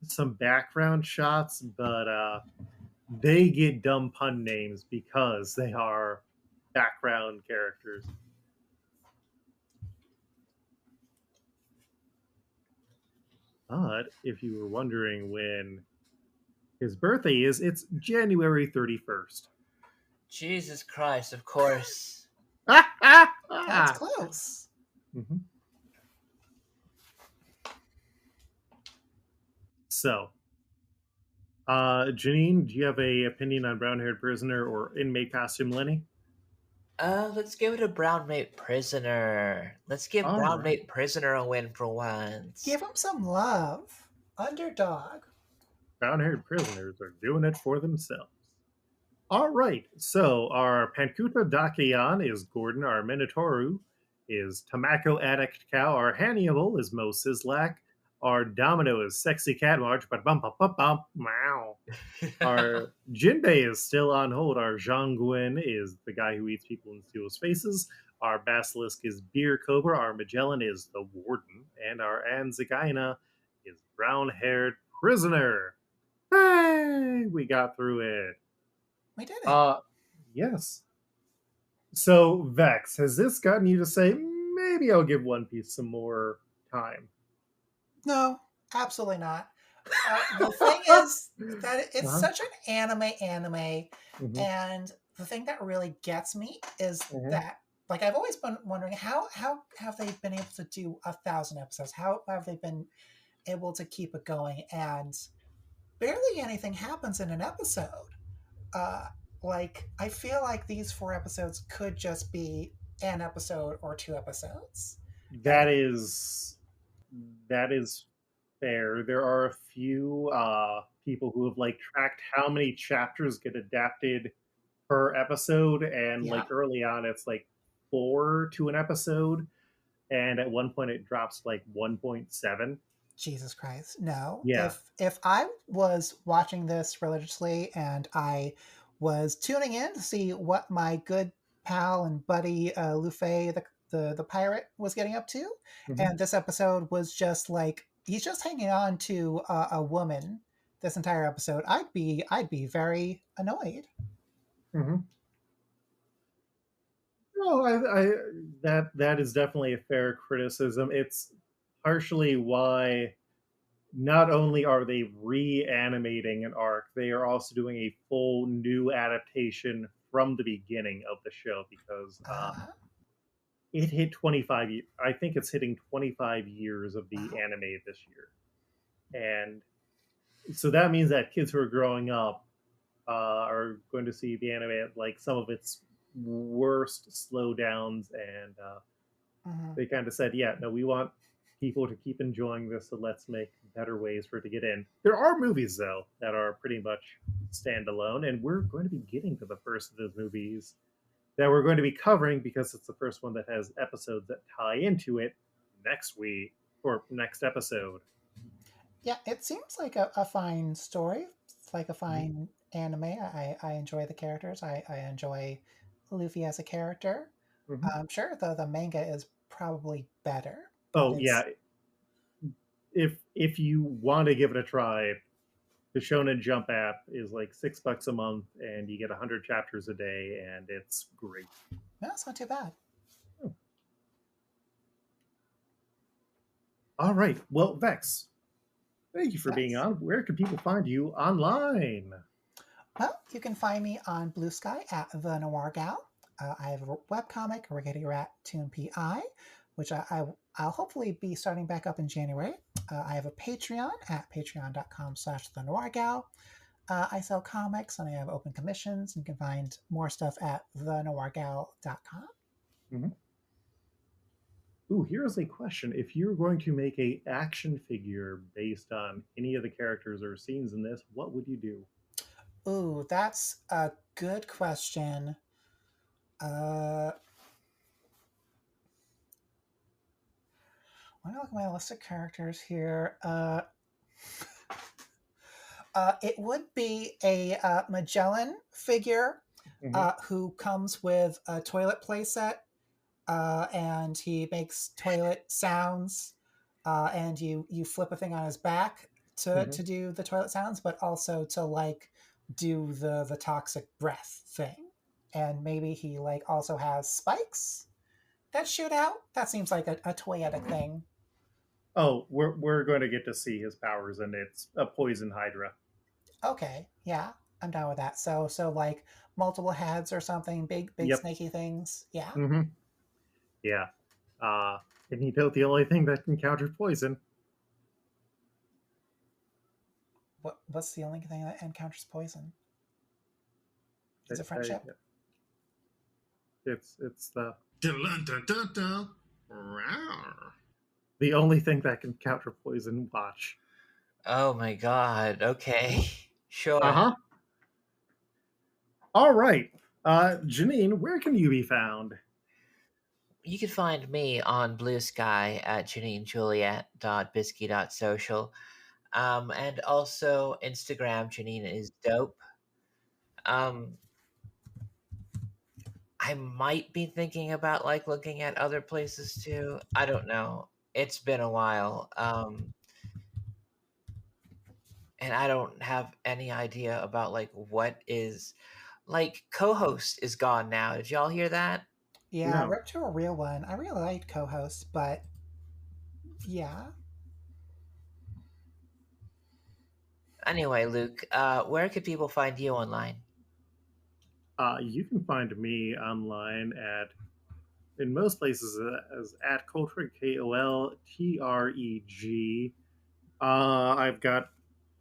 some background shots, but they get dumb pun names because they are background characters. But if you were wondering when his birthday is, it's January 31st. Jesus Christ, of course. That's close. Mm-hmm. So, Janine, do you have a opinion on brown-haired prisoner or inmate costume Lenny? Let's give it a brown mate prisoner. Let's give All brown right. mate prisoner a win for once. Give him some love. Underdog. Brown-haired prisoners are doing it for themselves. All right. So our Pankuta Dakian is Gordon. Our Minotauru is Tamako Addict Cow. Our Hannibal is Mo Sislak. Our Domino is Sexy Cat March. But bum bum bum bum. Wow. Our Jinbei is still on hold. Our Zhangguin is the guy who eats people and steals faces. Our Basilisk is Beer Cobra. Our Magellan is the Warden. And our Anzagaina is Brown Haired Prisoner. Hey, we got through it. We did it. Yes. So, Vexx, has this gotten you to say, maybe I'll give One Piece some more time? No, absolutely not. The thing is that it's Uh-huh. such an anime, Mhm. and the thing that really gets me is Mhm. that, like, I've always been wondering how have they been able to do 1,000 episodes? How have they been able to keep it going? And barely anything happens in an episode. Like, I feel like these 4 episodes could just be an episode or 2 episodes. That is fair. There are a few people who have like tracked how many chapters get adapted per episode, and Yeah. like early on, it's like 4 to an episode, and at one point it drops like 1.7. Jesus Christ. No. Yeah. If I was watching this religiously and I was tuning in to see what my good pal and buddy Luffy, the pirate, was getting up to, Mhm. and this episode was just like he's just hanging on to a woman this entire episode, I'd be very annoyed. Mm-hmm. No, I that is definitely a fair criticism. It's partially why not only are they reanimating an arc, they are also doing a full new adaptation from the beginning of the show because it hit 25 years. I think it's hitting 25 years of the Wow. anime this year. And so that means that kids who are growing up are going to see the anime at like some of its worst slowdowns, and they kind of said, yeah, no, we want people to keep enjoying this, so let's make better ways for it to get in. There are movies, though, that are pretty much standalone, and we're going to be getting to the first of those movies that we're going to be covering because it's the first one that has episodes that tie into it next week or next episode. Yeah, it seems like a fine story. It's like a fine anime. I enjoy the characters. I enjoy Luffy as a character. Mm-hmm. I'm sure the manga is probably better. Oh yeah, if you want to give it a try, the Shonen Jump app is like $6 a month, and you get 100 chapters a day, and it's great. No, it's not too bad. Oh. All right, well, Vexx, thank you for being on. Where can people find you online? Well, you can find me on Blue Sky at The Noir Gal. I have a webcomic, Rickety Rat Toon PI, which I'll hopefully be starting back up in January. I have a Patreon at patreon.com/The Noir Gal. I sell comics and I have open commissions. You can find more stuff at thenoirgal.com. Mm-hmm. Ooh, here's a question. If you're going to make a action figure based on any of the characters or scenes in this, what would you do? Ooh, that's a good question. When I look at my list of characters here, it would be a Magellan figure who comes with a toilet playset, and he makes toilet sounds, and you flip a thing on his back to do the toilet sounds, but also to like do the toxic breath thing. And maybe he like also has spikes that shoot out. That seems like a toyetic thing. Oh, we're going to get to see his powers, and it's a poison hydra. Okay, yeah, I'm down with that. So like multiple heads or something, big snaky things. Yeah. Yeah. And you know the only thing that can counter poison. What's the only thing that encounters poison? Is it friendship? It's the Dun, dun, dun, dun. Rawr. the only thing that can counter poison. Watch. Oh my god. Okay. Sure. Uh-huh. All right. Janine, where can you be found? You can find me on Blue Sky at janinejuliet.bisky.social. And also Instagram, Janine is dope. I might be thinking about like looking at other places too. I don't know. It's been a while. And I don't have any idea about like what is like co-host is gone now. Did y'all hear that? Yeah, No. we're up to a real one. I really liked co-host, but yeah. Anyway, Luke, where could people find you online? You can find me online in most places as at Coltreg, KOLTREG. I've got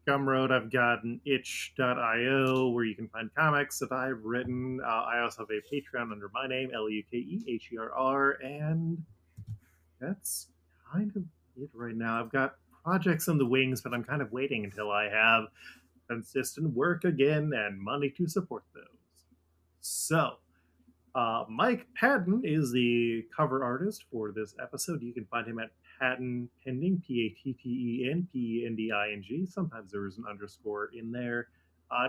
Gumroad, I've got an itch.io where you can find comics that I've written. I also have a Patreon under my name, LUKEHERR, and that's kind of it right now. I've got projects in the wings, but I'm kind of waiting until I have consistent work again and money to support those. So, Mike Patten is the cover artist for this episode. You can find him at Patten Pending, PATTEN Sometimes there is an underscore in there.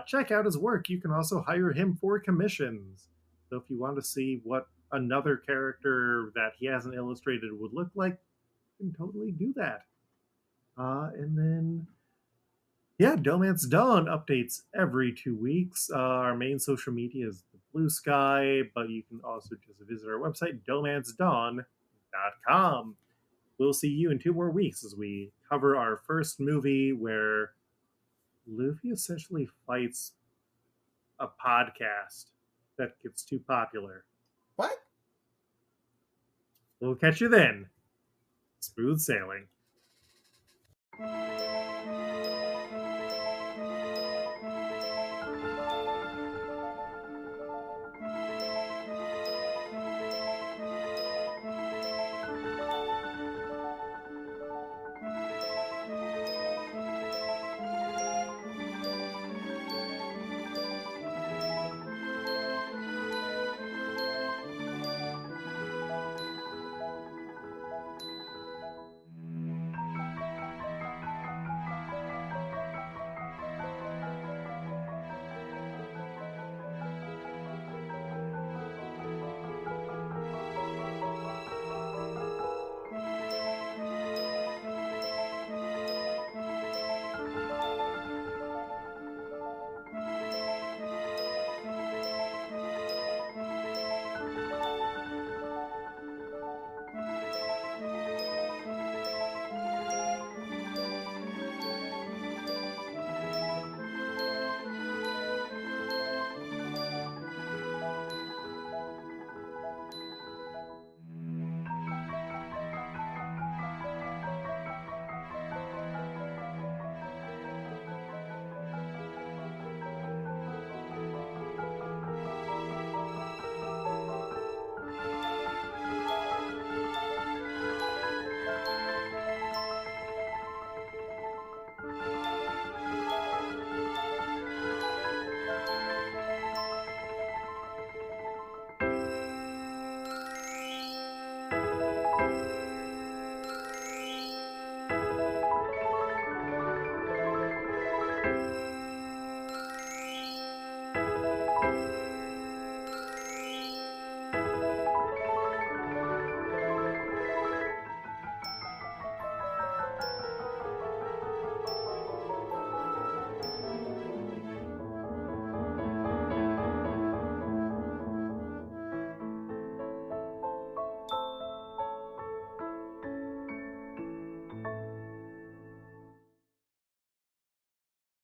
Check out his work. You can also hire him for commissions. So if you want to see what another character that he hasn't illustrated would look like, you can totally do that. And then, yeah, DohMance Dawn updates every 2 weeks. Our main social media is the Blue Sky, but you can also just visit our website, dohmancedawn.com. We'll see you in 2 more weeks as we cover our first movie where Luffy essentially fights a podcast that gets too popular. What? We'll catch you then. Smooth sailing.